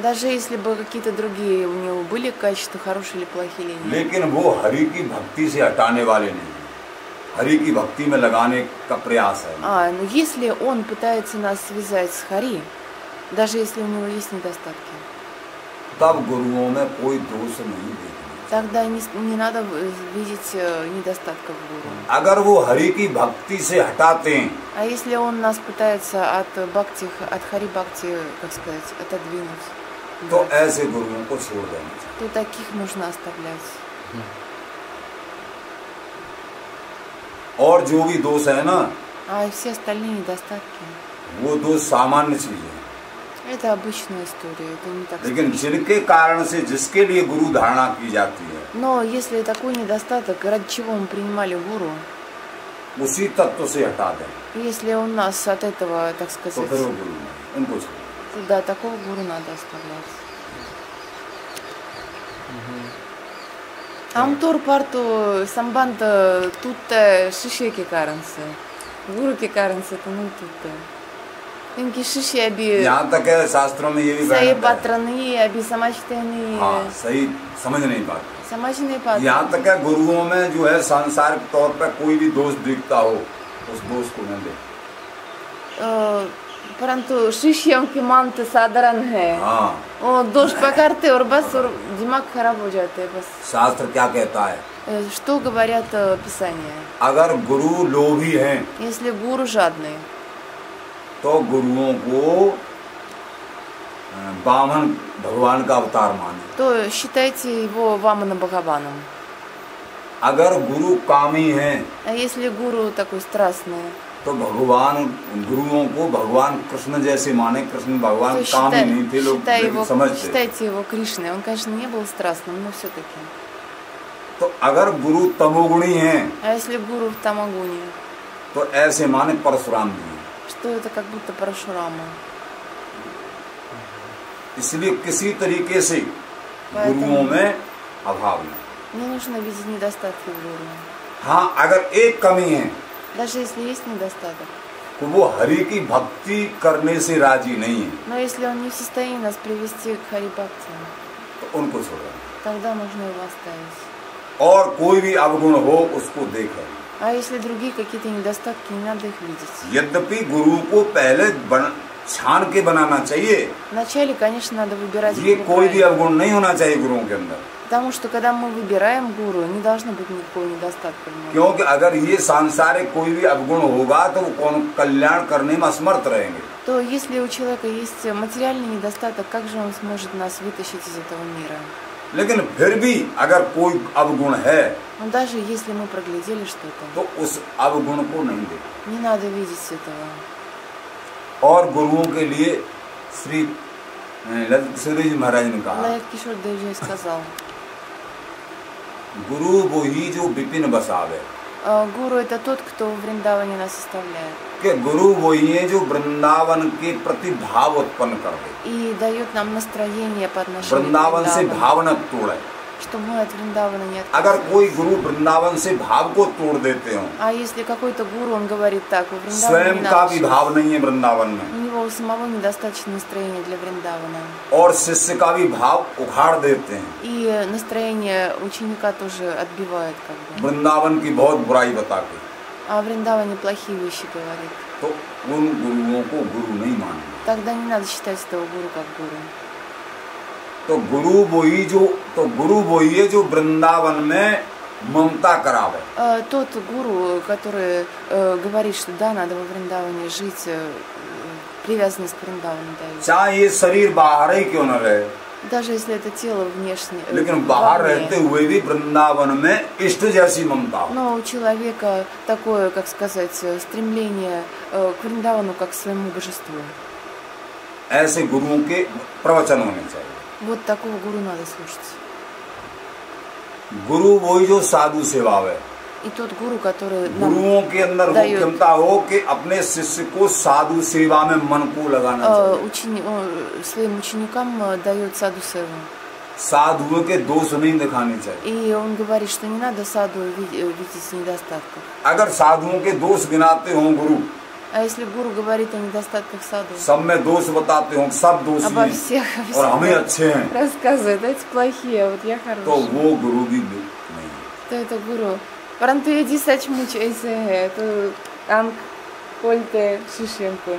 даже если бы какие-то другие у него были качества, хорошие или плохие или нет, लेकिन वो हरि की भक्ति से हटाने वाले नहीं, हरि की भक्ति में लगाने का प्रयास है। но если он пытается нас связать с хари, даже если у него есть недостатки, तब गुरुओं में कोई दोष नहीं देखना। тогда не надо видеть недостатков в гуру. अगर वो हरि की भक्ति से हटाते हैं, А если он нас пытается от хари бхакти, как сказать, отодвинуть, तो ऐसे गुरुओं को छोड़ देना चाहिए। то таких нужно оставлять. और जो भी दोष है ना, А все остальные недостатки, वो दोष सामान्य चीज है, это обычная история, это не так लेकिन страшно. जिनके कारण से जिसके लिए गुरु धारणा की जाती है, Но если такой недостаток, ради чего мы принимали гуру, उसी तत्व से हटा दें, если он нас от этого, так तो сказать, फिर वो गुरु नहीं, उनको छोड़। да, такого гуру надо оставлять. आमतौर पर तो संबंध टूटता है शिष्य के कारण से, गुरु के कारण से तो नहीं टूटता है, क्योंकि शिष्य अभी यहाँ तक है शास्त्रों में ये भी सही बयान है। पात्र नहीं है, अभी समझते नहीं है, हाँ, सही समझ नहीं पाते। समझ नहीं पाते. यहाँ तक है गुरुओं में जो है सांसारिक तौर पर कोई भी दोष दिखता हो, उस दोष को न दे। परंतु शिष्यों की मन तो साधारण है, हाँ, वो दोष पकड़ते और बस और दिमाग खराब हो जाते हैं बस. शास्त्र क्या कहता है? Что говорят Писания? अगर गुरु लोभी हैं, Если гуру жадный, तो गुरुओं को वामन भगवान का अवतार माने। то считайте его Вамана Бхагаваном. अगर गुरु कामी हैं, А если гуру такой страстный, तो भगवान गुरुओं को भगवान कृष्ण जैसे माने। कृष्ण भगवान то कामी नहीं थे, लोग लेकिन समझते। считайте его Кришной. Он, конечно, не был страстным, но все-таки. तो अगर गुरु तमोगुणी हैं, А если гуру в Тамагуне, तो ऐसे माने परशुराम जी। что это как будто Парашурама. इसलिए किसी तरीके से गुरुओं में अभाव नहीं। Не нужно видеть недостатки в гуру. हाँ, अगर एक कमी है, Даже если есть недостаток. तो वो हरि की भक्ति करने से राजी नहीं है, Но если он не в состоянии нас привести к Хари Бхакти, तो उनको छोड़ो। тогда нужно его оставить. और कोई भी अवगुण हो उसको देखो। А если другие какие-то недостатки, не надо их видеть. यद्यपि गुरु को पहले छान के बनाना चाहिए। Вначале, конечно, надо выбирать ये гуру कोई भी правильно. अवगुण नहीं होना चाहिए गुरुओं के अंदर, Потому что когда мы выбираем гуру, не должно быть никакого недостатка в нем. क्योंकि अगर ये सांसारिक कोई भी अवगुण होगा तो वो कौन कल्याण करने में असमर्थ रहेंगे। То если у человека есть материальный недостаток, как же он сможет нас вытащить из этого мира? लेकिन फिर भी अगर कोई अवगुण है Но даже если мы проглядели что-то, तो उस अवगुण को नहीं देखो। не надо видеть этого. और गुरुओं के लिए श्री ललित किशोर जी महाराज ने कहा, Лаят Кишор Девджи сказал, गुरु वो ही जो विपिन बसावे, гуру это тот, кто в Вриндаване нас оставляет कि गुरु वो ही है जो वृंदावन के प्रति भाव उत्पन्न कर दे, и дает нам настроение по отношению к वृंदावन से Вриндавану, भाव न तोड़े। что мы от Вриндавана не अगर отказываемся. कोई गुरु वृंदावन से भाव को तोड़ देते हो, А если какой-то гуру, он говорит так, во Вриндаване स्वयं не का надо भी жить. भाव नहीं है वृंदावन में, У него у самого недостаточно настроения для Вриндавана. और शिष्य का भी भाव उखाड़ देते हैं, И настроение ученика тоже отбивает как бы. वृंदावन की बहुत बुराई बता के, А о Вриндаване плохие вещи говорит. तो उन गुरुओं को गुरु नहीं मानना। Тогда не надо считать этого гуру как гуру. तो गुरु वही है जो वृंदावन में ममता करावे। Тот гуру, который говорит, что да, надо во Вриндаване жить, привязанность к Вриндавану дает. चाहे ये शरीर बाहर ही क्यों न रहे, Даже если это тело внешне, लेकिन बाहर вовне. रहते हुए भी वृंदावन में इष्ट जैसी ममता हो। Но у человека такое, как сказать, стремление к Вриндавану как к своему божеству. ऐसे गुरुओं के प्रवचन होने चाहिए। Вот такого гуру надо слушать. गुरु वही जो साधु सेवा है। И тот гуру, который нам गुरुओं के अंदर वो дает क्षमता हो कि अपने शिष्य को साधु सेवा में मन को लगाना चाहिए। своим ученикам дает саду севу. साधुओं के दोष नहीं दिखाने चाहिए। И он говорит, что не надо саду видеть недостатков. अगर साधुओं के दोष गिनाते हो गुरु, А если гуру говорит о недостатках саду, सब में दोष बताते हो, सब दोषी обо हैं всех और हमें अच्छे हैं, рассказывает, эти плохие, а вот я तो хороший, वो गुरु भी नहीं। то это гуру. परंतु यदि सचमुच ऐसे है तो अंक बोलते शिष्य को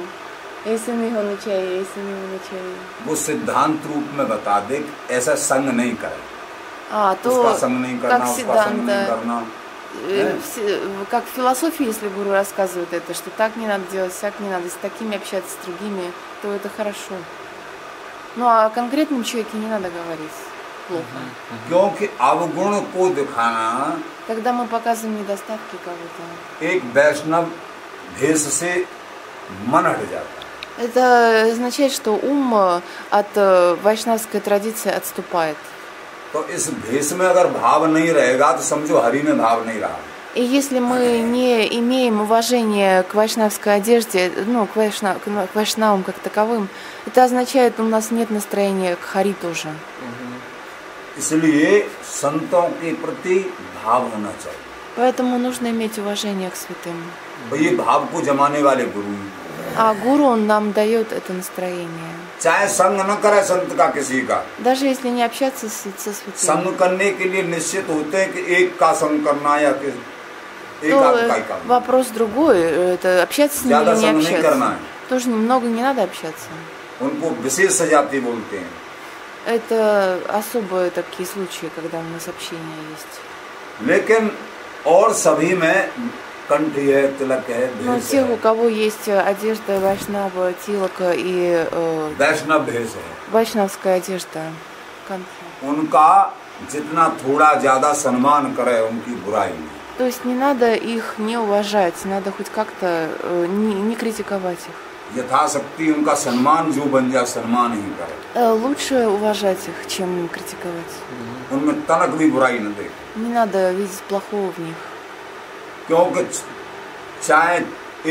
ऐसे नहीं होना चाहिए, ऐसे नहीं होना चाहिए. वो सिद्धांत रूप में बता दे कि ऐसा संग नहीं करे, तो उसका संग नहीं करना, как उसका संग नहीं сиданта, करना। как в философии, если гуру рассказывает это, что так не надо делать, так не надо, с такими общаться, с другими, то это хорошо. Ну а о конкретном человеке не надо говорить плохо. क्योंकि अवगुण को दिखाना Когда мы показываем недостатки кого-то, एक वैष्णव भेष से मन हट जाता है। это означает, что ум от вайшнавской традиции отступает. तो इस भेष में अगर भाव नहीं रहेगा तो समझो हरि में भाव नहीं रहा। И если мы не имеем уважения к вайшнавской одежде, ну, к вайшнавам как таковым, это означает, у нас нет настроения к хари тоже. इसलिए संतों के प्रति भाव होना चाहिए। Поэтому нужно иметь уважение к святым. ये भाव को जमाने वाले गुरु हैं। А гуру, он нам дает это настроение. चाहे संग न करे संत का किसी का, Даже если не общаться со святыми, संग करने के लिए निश्चित होते हैं कि एक का संग करना या कि एक то आध का ही करना। вопрос другой. Это общаться с ним ज्यादा или не संग नहीं करना общаться. है। Тоже немного не надо общаться. उनको विशेष सजाती बोलते हैं। Это особые такие случаи, когда у нас общение есть. लेकिन और सभी में कंठ है, तिलक है, Но भेष тех, у है, кого есть одежда вайшнава, тилака и वैष्णव भेष है, вайшнавская одежда, канхи. उनका जितना थोड़ा ज्यादा सम्मान करे उनकी बुराई नहीं। То есть не надо их не уважать, надо хоть как-то не критиковать их. यथाशक्ति उनका सम्मान जो बन जाए सम्मान ही करे, Лучше уважать их, чем критиковать. उनमें तनक भी बुराई न दे। Не надо видеть плохого в них. क्योंकि चाहे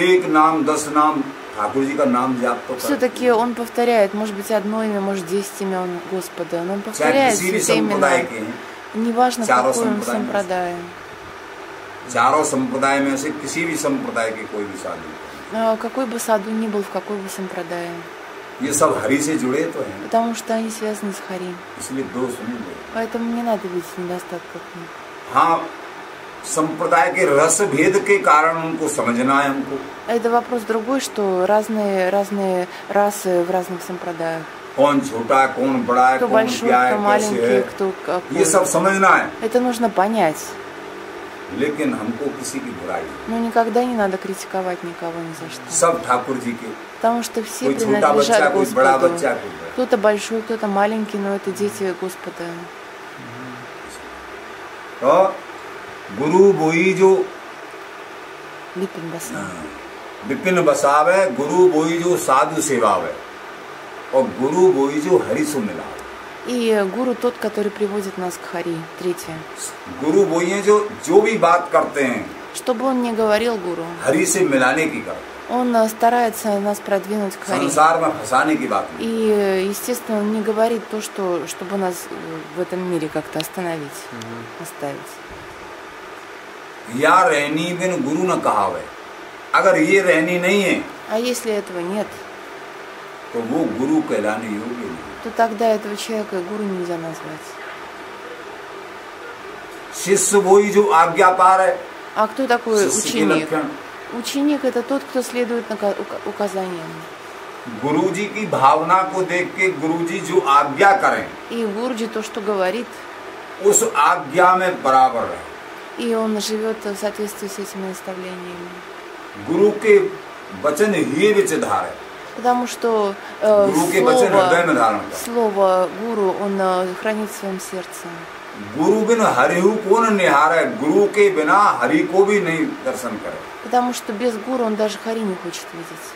एक नाम 10 नाम ठाकुर जी का नाम जाप तो करे, Все-таки он повторяет, может быть, одно имя, может, 10 имен Господа, но он चाहे повторяет किसी भी все संप्रदाय имена. के हैं, Неважно, в चारों какой он संप्रदाय में। сампрадай. चारों संप्रदाय में से किसी भी संप्रदाय के कोई भी साधु, Какой бы саду ни был, в какой бы сампрадае. ये सब हरि से जुड़े तो हैं, Потому что они связаны с Хари. इसलिए दोष नहीं दे। Поэтому не надо видеть недостатков в них. हाँ, संप्रदाय के रस भेद के कारण उनको समझना है हमको। Это вопрос другой, что разные расы в разных сампрадаях. कौन छोटा है, कौन बड़ा है, Кто कौन большой, क्या है, кто कैसे маленький, है, кто какой. ये सब समझना है। Это нужно понять. लेकिन हमको किसी की बुराई नहीं। Но никогда не надо критиковать никого ни за что. सब ठाकुर जी के, Потому что все कोई छोटा बच्चा, принадлежат कोई बड़ा Господу. बच्चा, कोई बड़ा। Кто-то большой, кто-то маленький, но это дети Господа. तो गुरु बोई जो Липин Баса. विपिन बसावे, गुरु बोई जो साधु सेवावे, और गुरु बोई जो हरि सु मिलावे। И гуру тот, который приводит нас к Хари. Третье. गुरु बोई है जो भी बात करते हैं Что бы он ни говорил гуру, हरि से मिलाने की करते हैं, он старается нас продвинуть к Хари. संसार में फंसाने की बात नहीं। И, естественно, он не говорит то, чтобы нас в этом мире как-то остановить, оставить. या रहनी बिन गुरु न कहावे, अगर ये रहनी नहीं है А если этого нет, तो वो गुरु कहलाने योग्य नहीं। то тогда этого человека гуру нельзя назвать. शिष्य वही जो आज्ञा पार है, А кто такой शिष्य के ученик? लक्षण Ученик – это тот, кто следует указаниям. गुरु जी की भावना को देख के गुरु जी जो आज्ञा करें И Гуруджи то, что говорит, उस आज्ञा में बराबर रहे। и он живет в соответствии с этими наставлениями. गुरु के वचन ही विचधार है, Потому что गुरु के वचन हृदय में धारण कर। слово гуру он хранит в своем сердце. गुरु बिन हरिहु को न निहारे, गुरु के बिना हरि को भी नहीं दर्शन करे। Потому что без гуру он даже Хари не хочет видеть.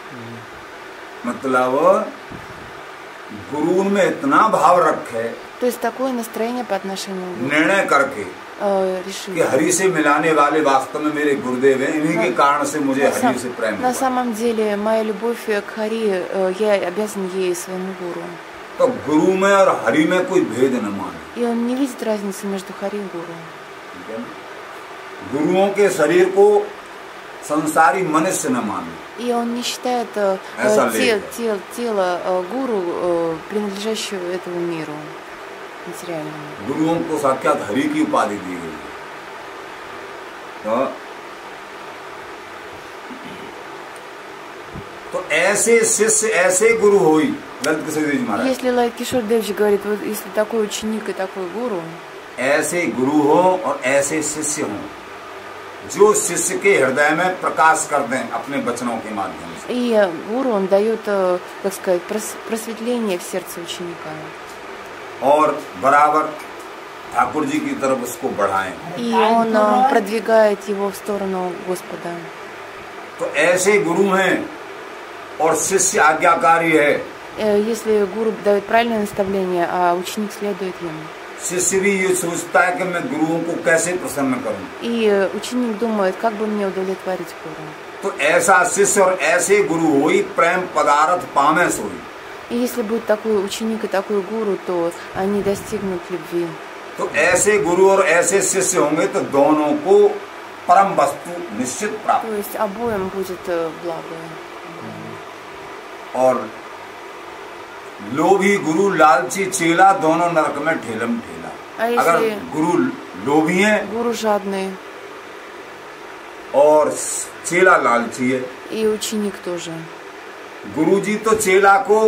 मतलब गुरु में इतना भाव रखे, То есть такое настроение по отношению к гуру. निर्णय करके Решил. कि हरि से मिलाने वाले वास्तव में मेरे गुरुदेव हैं, इन्हीं के कारण से मुझे हरि से प्रेम На हुआ। самом деле моя любовь к Хари, я обязан ей своему гуру. तो गुरु में और हरि में कोई भेद न माने। И он не видит разницы между Хари и гуру. ठीक है ना? गुरुओं के शरीर को संसारी मनुष्य न माने। И он не считает ऐसा लेख है। тело гуру принадлежащего этому миру материальному. गुरुओं को साक्षात हरि की उपाधि दी गई है। तो ऐसे शिष्य ऐसे गुरु हुई ललित किशोर जी महाराज, Если Лайт Кишор Девджи говорит, вот если такой ученик и такой гуру, ऐसे गुरु हो और ऐसे शिष्य हों जो शिष्य के हृदय में प्रकाश कर दें अपने वचनों के माध्यम से। и гуру, он дает, как сказать, просветление в сердце ученика. और बराबर ठाकुर जी की तरफ उसको बढ़ाएं। И он продвигает его в сторону Господа. तो ऐसे गुरु हैं और शिष्य आज्ञाकारी है। Если гуру дает правильное наставление, а ученик следует ему. शिष्य भी ये सोचता है कि मैं गुरुओं को कैसे प्रसन्न करूं। И ученик думает, как бы мне удовлетворить гуру. तो ऐसा शिष्य और ऐसे गुरु होई प्रेम पदार्थ पामे सोई। И если будет такой ученик и такой гуру, то они достигнут любви. तो ऐसे गुरु और ऐसे शिष्य होंगे तो दोनों को परम वस्तु निश्चित प्राप्त। То есть обоим будет благо. और लोभी गुरु लालची चेला दोनों नरक में ठेलम ठेला। अगर गुरु लोभी है Гуру жадный और चेला लालची है, и ученик тоже. गुरु जी तो चेला को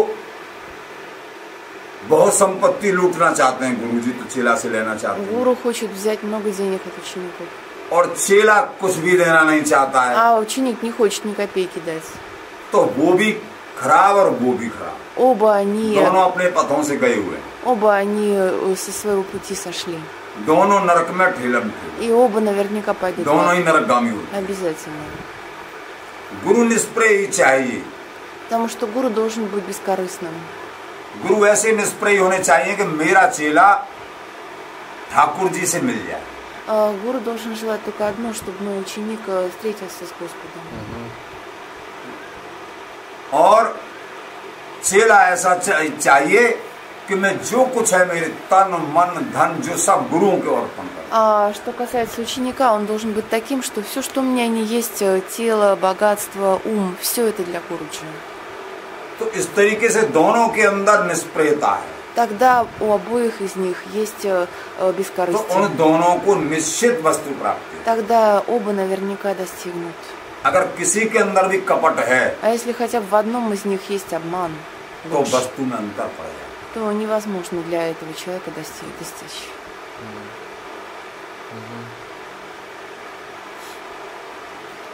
बहुत संपत्ति लूटना चाहते हैं, गुरु जी तो चेला से लेना चाहते हैं, Гуру хочет взять много денег от учеников, और चेला कुछ भी देना नहीं चाहता है। а ученик не хочет ни копейки дать. तो वो भी खराब और वो भी खराब, Оба они अपने पथों से गए हुए हैं। со своего пути сошли. दोनों नरक में ठेलम ठेल, И оба наверняка пойдут. दोनों ही नरकगामी होते Обязательно. हैं। गुरु निष्प्रय ही चाहिए। Потому что гуру должен быть бескорыстным. गुरु ऐसे निष्प्रय होने चाहिए कि मेरा चेला ठाकुर जी से मिल जाए। Гуру должен желать только одно, чтобы мой ученик встретился с Господом. और चेला ऐसा चाहिए कि मैं जो कुछ है मेरे तन मन धन जो सब गुरुओं के अर्पण करूं। А что касается ученика, он должен быть таким, что все, что у меня не есть, тело, богатство, ум, все это для Гуруджи. तो इस तरीके से दोनों के अंदर निष्प्रयता है। тогда у обоих из них есть तो бескорыстие. उन दोनों को निश्चित वस्तु प्राप्ति है। Тогда оба наверняка достигнут. अगर किसी के अंदर भी कपट है А если хотя бы в одном из них есть обман, तो ложь, वस्तु में अंतर पड़ जाए। то невозможно для этого человека достичь.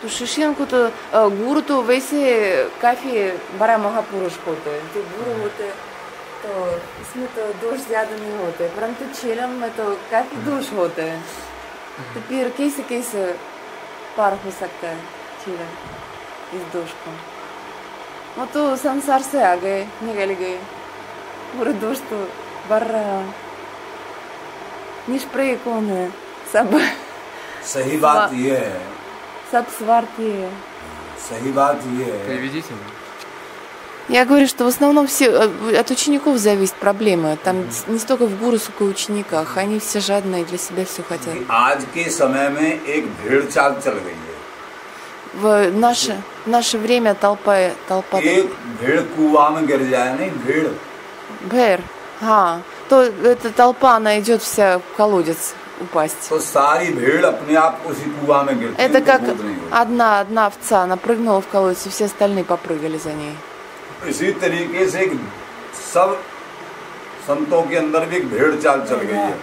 तो शिष्यन को तो गुरु तो वैसे काफी बड़ा महापुरुष होते हैं। जो गुरु होते हैं तो इसमें तो दोष ज्यादा नहीं होते, परंतु चेलन में तो काफी दोष होते हैं। तो फिर कैसे कैसे पार हो सकता है चेलन इस दोष को? वो तो संसार से आ गए, निकल गए, पूरे दोष तो बढ़ रहा। निष्प्रय कौन है? सब सही बात ये है, सब स्वार्थी है. सही बात ये है। Приведите мне. Я говорю, что в основном все от учеников зависит проблема. Там не столько в гуру, сколько в учениках. Они все жадные, для себя все хотят. आज के समय में एक भीड़ चाल चल गई है। В наше время толпа. एक भीड़ कुआं में गिर जाए, नहीं भीड़, Бэр, то эта толпа, она идет вся в колодец упасть. तो सारी भीड़ अपने आप उसी कुआं में गिरती है। Это как उनको बोध नहीं होता। одна овца, она прыгнула в колодец, и все остальные попрыгали за ней. इसी तरीके से सब संतों के अंदर भी एक भेड़ चाल चल गई है।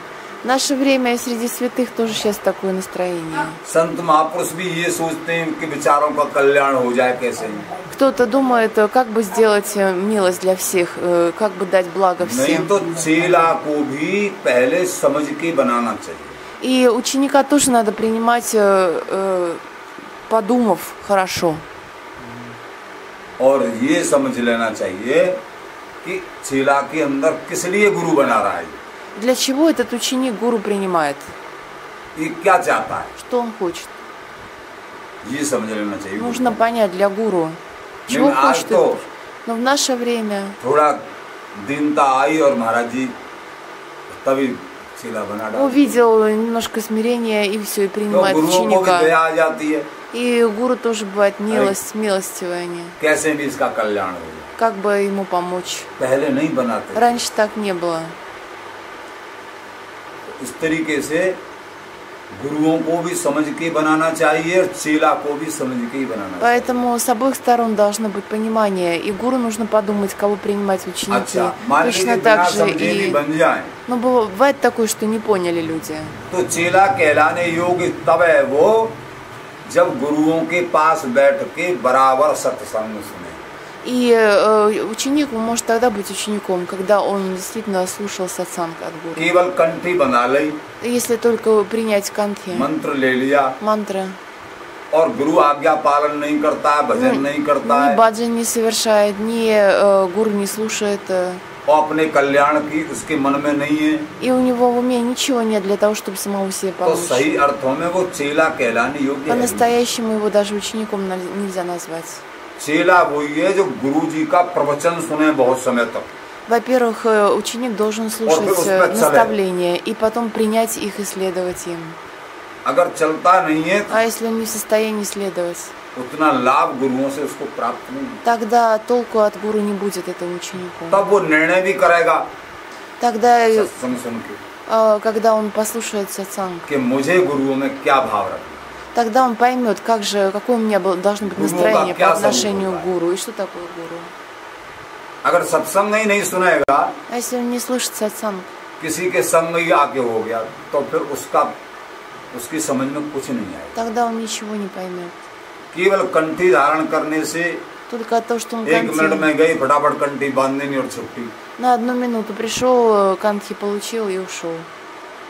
В наше время и среди святых тоже сейчас такое настроение. संत महापुरुष भी ये सोचते हैं कि विचारों का कल्याण हो जाए कैसे। Кто-то думает, как бы сделать милость для всех, как бы дать благо नहीं всем. तो चेला को भी पहले समझ के बनाना चाहिए। И ученика тоже надо принимать, подумав хорошо. और ये समझ लेना चाहिए कि चेला के अंदर किस लिए गुरु बना रहा है, Для чего этот ученик гуру принимает? ये क्या चाहता है, Что он хочет? ये समझ लेना चाहिए। Нужно понять для гуру, чего आज хочет तो этот. Но в наше время थोड़ा दीनता आई और महाराज जी तभी चेला बना डाला। увидел немножко смирения и все, и तो принимает गुरुओं को भी ученика. दया आ जाती है, И гуру тоже бывает милостивые они. कैसे भी इसका कल्याण हो जाए। Как бы ему помочь? पहले नहीं बनाते। Раньше так не было. इस तरीके से गुरुओं को भी समझ के बनाना चाहिए और चेला को भी समझ के ही बनाना चाहिए। Поэтому с обоих сторон должно быть понимание. И гуру нужно подумать, кого принимать в ученики. अच्छा, मान लीजिए Точно बिना так же समझे भी и... बन जाए Но бывает такое, что не поняли люди. तो चेला कहलाने योग्य तब है वो जब गुरुओं के पास बैठ के बराबर सत्संग सुने। И ученик может тогда быть учеником, когда он действительно слушал сатсанг от гуру. केवल कंठी बना ली, Если только принять кантхи, मंत्र ले लिया мантры, और गुरु आज्ञा पालन नहीं करता है, भजन नहीं करता ни है баджан не совершает, ни гуру не слушает, और अपने कल्याण की उसके मन में नहीं है, и у него в уме ничего нет для того, чтобы самого себе तो помочь. सही अर्थों में वो चेला कहलाने योग्य है। По-настоящему его даже учеником нельзя назвать. चेला वही है जो गुरु जी का प्रवचन सुने बहुत समय तक, Во-первых, ученик должен слушать наставления и потом принять их и следовать им. अगर चलता नहीं है А если он не в состоянии следовать, तो उतना लाभ गुरुओं से उसको प्राप्त नहीं, тогда толку от гуру не будет этому ученику. तब वो निर्णय भी करेगा Тогда, सत्संग सुन के когда он послушает сатсанг, कि मुझे गुरुओं में क्या भाव रखना, тогда он поймет, какое у меня должно быть настроение по отношению к гуру и что такое гуру. अगर सत्संग ही नहीं सुनेगा, А если он не слышит сатсанг, किसी के संग ही आके हो गया, तो फिर उसकी समझ में कुछ नहीं आएगा। тогда он ничего не поймет. केवल कंठी धारण करने से Только то, что он 1 मिनट кантхи में गई, फटाफट कंठी बांध देनी और छुट्टी, на 1 минуту пришел, кантхи получил и ушел.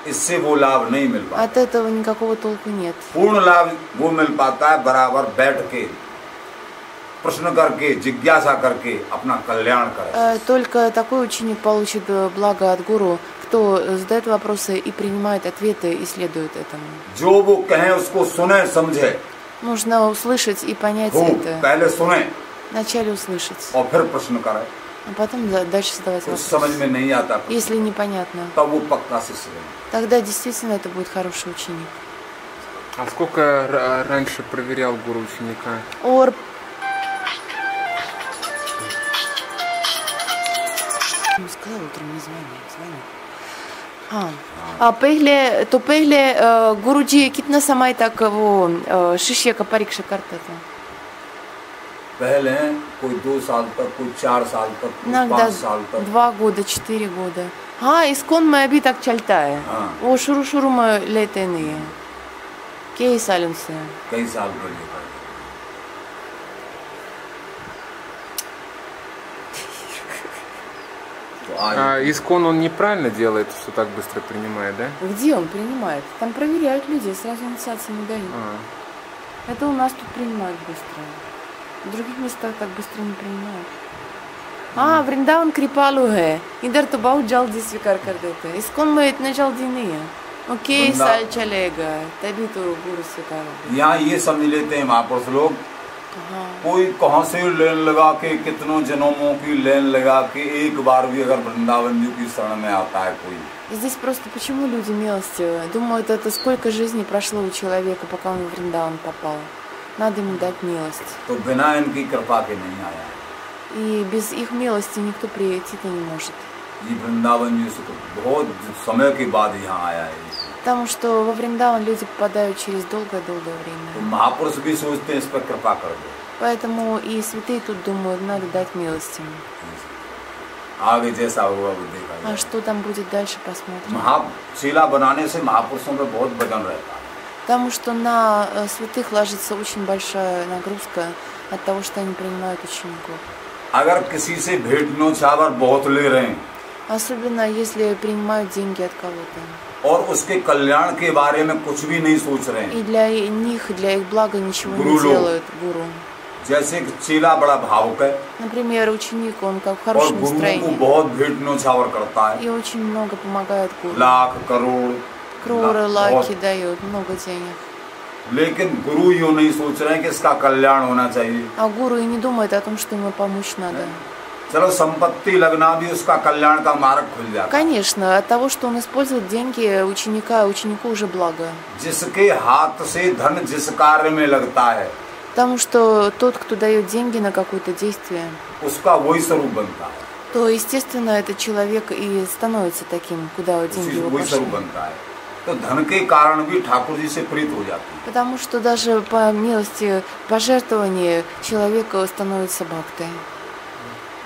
इससे वो लाभ नहीं मिल पाता। От этого никакого толку нет. पूर्ण लाभ वो मिल पाता है बराबर बैठ के प्रश्न करके, जिज्ञासा करके अपना कल्याण करे। Только такой ученик получит благо от гуру, кто задает вопросы и принимает ответы и следует этому. जो वो कहे उसको सुने समझे, Нужно услышать и понять это. पहले सुने Вначале услышать, और फिर प्रश्न करे। а потом дальше задавать कुछ समझ вопросы. में नहीं आता Если непонятно, तब वो पक्का शिष्य बने। тогда действительно это будет хороший ученик. А сколько раньше проверял гуру ученика? Or сказал, утром не звони. पहले गुरुजी कितना समय तक वो शिष्य का परीक्षा करता था? पहले कोई 2 साल तक, कोई 4 साल तक, कोई 5 साल तक, 2 года, 4 года. हाँ, इस्कॉन में अभी तक चलता है. हाँ. वो शुरू में लेते नहीं है. कई सालों से. कई साल के लिए. Искон он неправильно делает, что так быстро принимает, да? Где он принимает? Там проверяют людей, сразу инициации не дают. Это у нас тут принимают быстро. В других местах так быстро не принимают. वृंदावन कृपालु है. इधर तो बहुत जल्दी स्वीकार कर देते हैं. इस्कॉन में इतने जल्दी नहीं है. ओके, साल चलेगा, तभी तो गुरु स्वीकार होगा. यहाँ ये समझ लेते हैं महापुरुष लोग, कोई कहाँ से लेन लगा के, कितनों जन्मों की लेन लगा के एक बार भी अगर वृंदावन जी की शरण में आता है कोई. Здесь просто почему люди милостивы? Думают, это сколько жизней прошло у человека, пока он в Вриндаван попал. Надо ему дать милость. तो बिना इनकी कृपा के नहीं आया. И без их милости никто прийти не может. ये वृंदावन जी से बहुत समय के बाद यहाँ आया है. Потому что во Вриндаван люди попадают через долгое-долгое время. तो महापुरुष भी सोचते हैं इस पर कृपा कर दो. Поэтому и святые тут думают, надо дать милость ему. आगे जैसा होगा वो देखा जाएगा. А что там будет дальше, посмотрим. शिला बनाने से महापुरुषों पे बहुत वजन रहता है. Потому что на святых ложится очень большая нагрузка от того, что они принимают учеников. अगर किसी से भेंट न्योछावर बहुत ले रहे हैं, особенно если принимают деньги от кого-то, और उसके कल्याण के बारे में कुछ भी नहीं सोच रहे हैं, и для них, для их блага ничего не делают гуру. जैसे कि चेला बड़ा भावुक है, например, ученик, он как в और хорошем गुरु को настроении बहुत भेंट न्योछावर करता है, и очень много помогает гуру. लाख करोड़ Кроры, बहुत, лаки дают, много денег. लेकिन गुरु यूँ नहीं सोच रहे हैं कि इसका कल्याण होना चाहिए. А гуру и не думает о том, что ему помочь надо. चलो संपत्ति लगना भी उसका कल्याण का मार्ग खुल जाता है. Конечно, от того, что он использует деньги ученику уже благо. जिसके हाथ से धन जिस कार्य में लगता है, Потому что тот, кто дает деньги на какое-то действие, उसका वही स्वरूप बनता है. то, естественно, этот человек и становится таким, куда деньги его वही пошли. स्वरूप बनता है. तो धन के कारण भी ठाकुर जी से प्रीत हो जाती है. Потому что даже по милости пожертвования человек становится бхактой.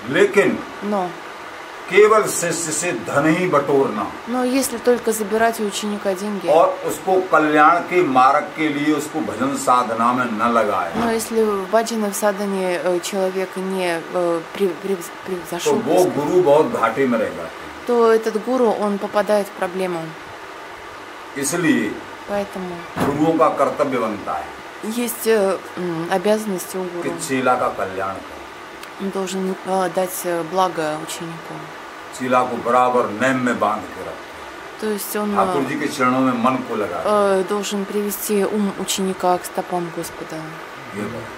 लेकिन Но केवल शिष्य से धन ही बटोरना если только забирать у ученика деньги, और उसको कल्याण के मार्ग के लिए उसको भजन साधना में न लगाए, но если в баджане, в садане человек не तो превзошел, वो गुरु बहुत घाटे में रहेगा. то этот гуру, он попадает в проблему. इसलिए Поэтому गुरुओं का कर्तव्य बनता है есть обязанность у कि гуру. चेला का कल्याण करे. Он должен дать благо ученику. चेला को बराबर नेम में बांध के रखे. То есть он ठाकुर जी के चरणों में मन को लगाए. должен привести ум ученика к стопам Господа. ये बात.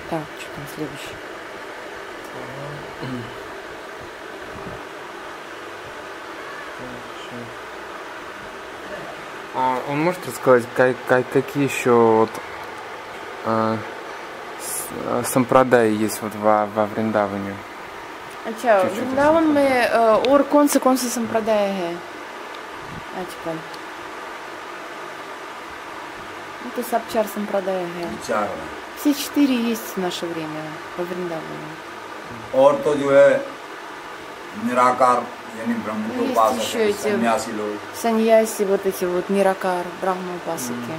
Так, что там следующее? Он может рассказать, какие еще вот, сампрадаи есть вот во Вриндаване? अच्छा, वृंदावन में और कौन से संप्रदाय है आजकल? तो सब 4 संप्रदाय है. चार. Все 4 есть в наше время во Вриндаване. और तो जो है निराकार यानी ब्रह्म को есть उपासक еще है, эти सन्यासी लोग. саньяси, вот эти вот ниракар, брахма-упасаки,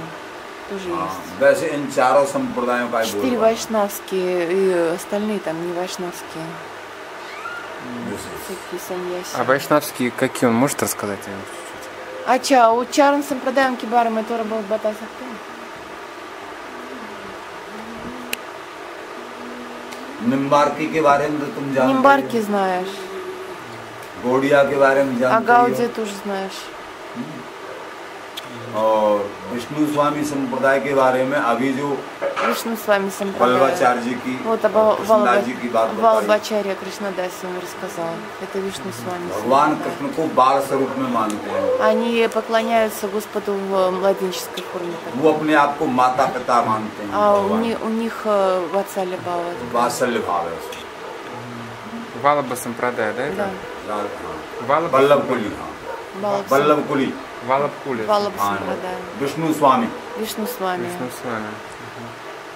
тоже हाँ, есть. वैसे इन चारों संप्रदायों का ही 4 बोलबाला. вайшнавские и остальные там не вайшнавские. जैसे Всякие саньяси. А вайшнавские какие, он может рассказать о них чуть-чуть? अच्छा, वो चारण संप्रदाय के बारे में थोड़ा बहुत बता सकते हैं? निम्बार्की के बारे में तो तुम जानते Нимбарки हो. знаешь, गौड़िया के बारे में а जानते Гауди हो. тоже знаешь. और विष्णु स्वामी संप्रदाय के बारे में अभी जो Вишну с вами संप्रदाय. वल्लभाचार्य जी की Вот कृष्णदास जी की बात बताई. Валабачарья Кришнадаси он рассказал. Это Вишну с вами. भगवान कृष्ण को बाल स्वरूप में मानते हैं. Они поклоняются Господу в младенческой форме. वो अपने आप को माता पिता मानते हैं. А भगवान. у них Ватсалия Бава. वात्सल्य भाव है उसमें. Валаба Сампрадай, да? Да. वल्लभ कुली, हाँ वल्लभ कुली, Валаб Кули. Валаб हाँ Сампрадай. विष्णु स्वामी। Вишну с вами. Вишну с вами.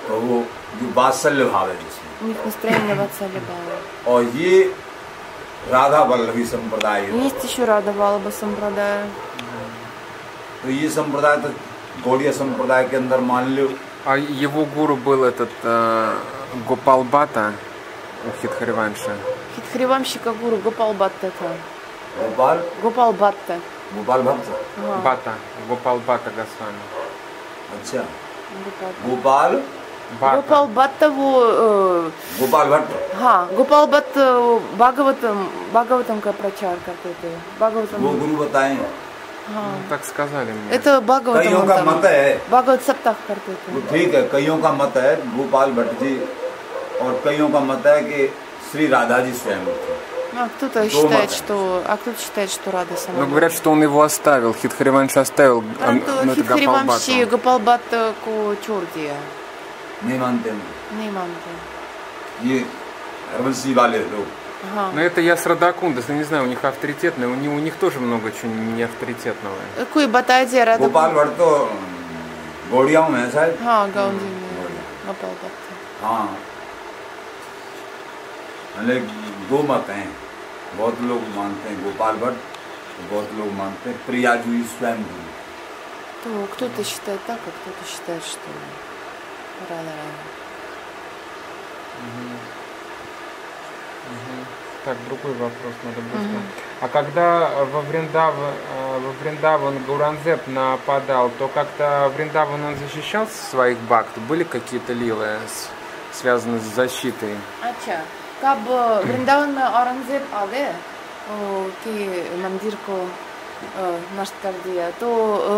तो वो जो वात्सल्य भाव है जिसमें, У них настроение Ватсалия Бхава. और ये राधा वल्लभी संप्रदाय है। Есть еще Рада Валаба Сампрадая. तो ये संप्रदाय तो गौड़िया संप्रदाय के अंदर मान लो। А его гуру был этот Гопал Бата у Хитхариванша. Хитхаривамщика гуру Гопал Батта. गोपाल Гопал Батта. गोपाल भक्त। Ага. Бата. Гопал Бата Госвами. अच्छा Гопал. गोपाल Бата. Гопал Батта वो गोपाल भट्ट। हाँ गोपाल भट्ट भागवतम का प्रचार करते थे। भागवतम वो गुरु बताएं। हाँ Так сказали мне. это भागवतम कईयों का मत है, भागवत सप्ताह करते वो थे। ठीक है, कईयों का मत है गोपाल भट्ट जी, और कईयों का मत है कि श्री राधा जी स्वयं थे। Кто-то Дома. считает, что Рада сама. Но говорят, что он его оставил. Хитхариванш оставил. Ну, это Хитхаривамши Гопал Гопал Батта ко Чордия. नहीं मानते हैं Не манте. ये हरवंशी वाले लोग। Но Ага. это я с Радакундас, я не знаю, у них авторитетное, у них тоже много чего не авторитетного. कोई बता दिया Рада. गोपाल भट्ट तो गौड़ियाओं में है शायद। हाँ गाउंडी में Гопал Батта. हाँ मतलब दो मत हैं, बहुत लोग मानते हैं गोपाल भट्ट, बहुत लोग मानते हैं प्रिया जी स्वयं गुरु। То кто-то считает так, а кто-то считает, что Рада. Так, другой вопрос надо быстро. А когда во Вриндаван Гауранзеп нападал, то как-то Вриндаван он защищал своих бхакт? Были какие-то лилы, связанные с защитой? अच्छा कब वृंदावन में औरंगजेब आ गए कि मंदिर को नष्ट कर दिया तो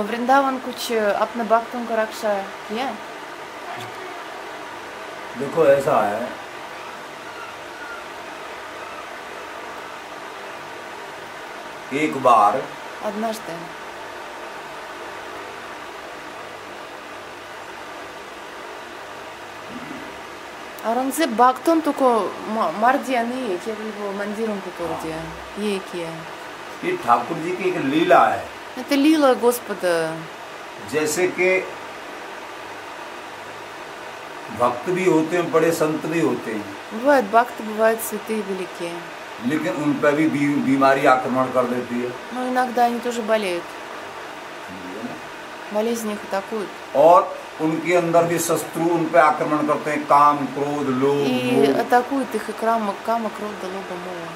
वृंदावन कुछ अपने भक्तों को रक्षा किया। देखो ऐसा है, एक बार Однажды औरंगजेब भक्तों को मार दिया नहीं है, केवल वो मंदिरों को तोड़ दिया, ये किया। ये ठाकुर जी की एक लीला है। Это лила Господа. जैसे कि भक्त भी होते हैं, बड़े संत भी होते हैं, Бывают भक्त, бывают святые великие, लेकिन उन पर भी बीमारी आक्रमण कर देती है। но иногда они тоже болеют, болезни их атакуют. और उनके अंदर भी शत्रु उन पर आक्रमण करते हैं, काम क्रोध लोभ И मोह। атакуют их и кама, кровда, лоба, мола.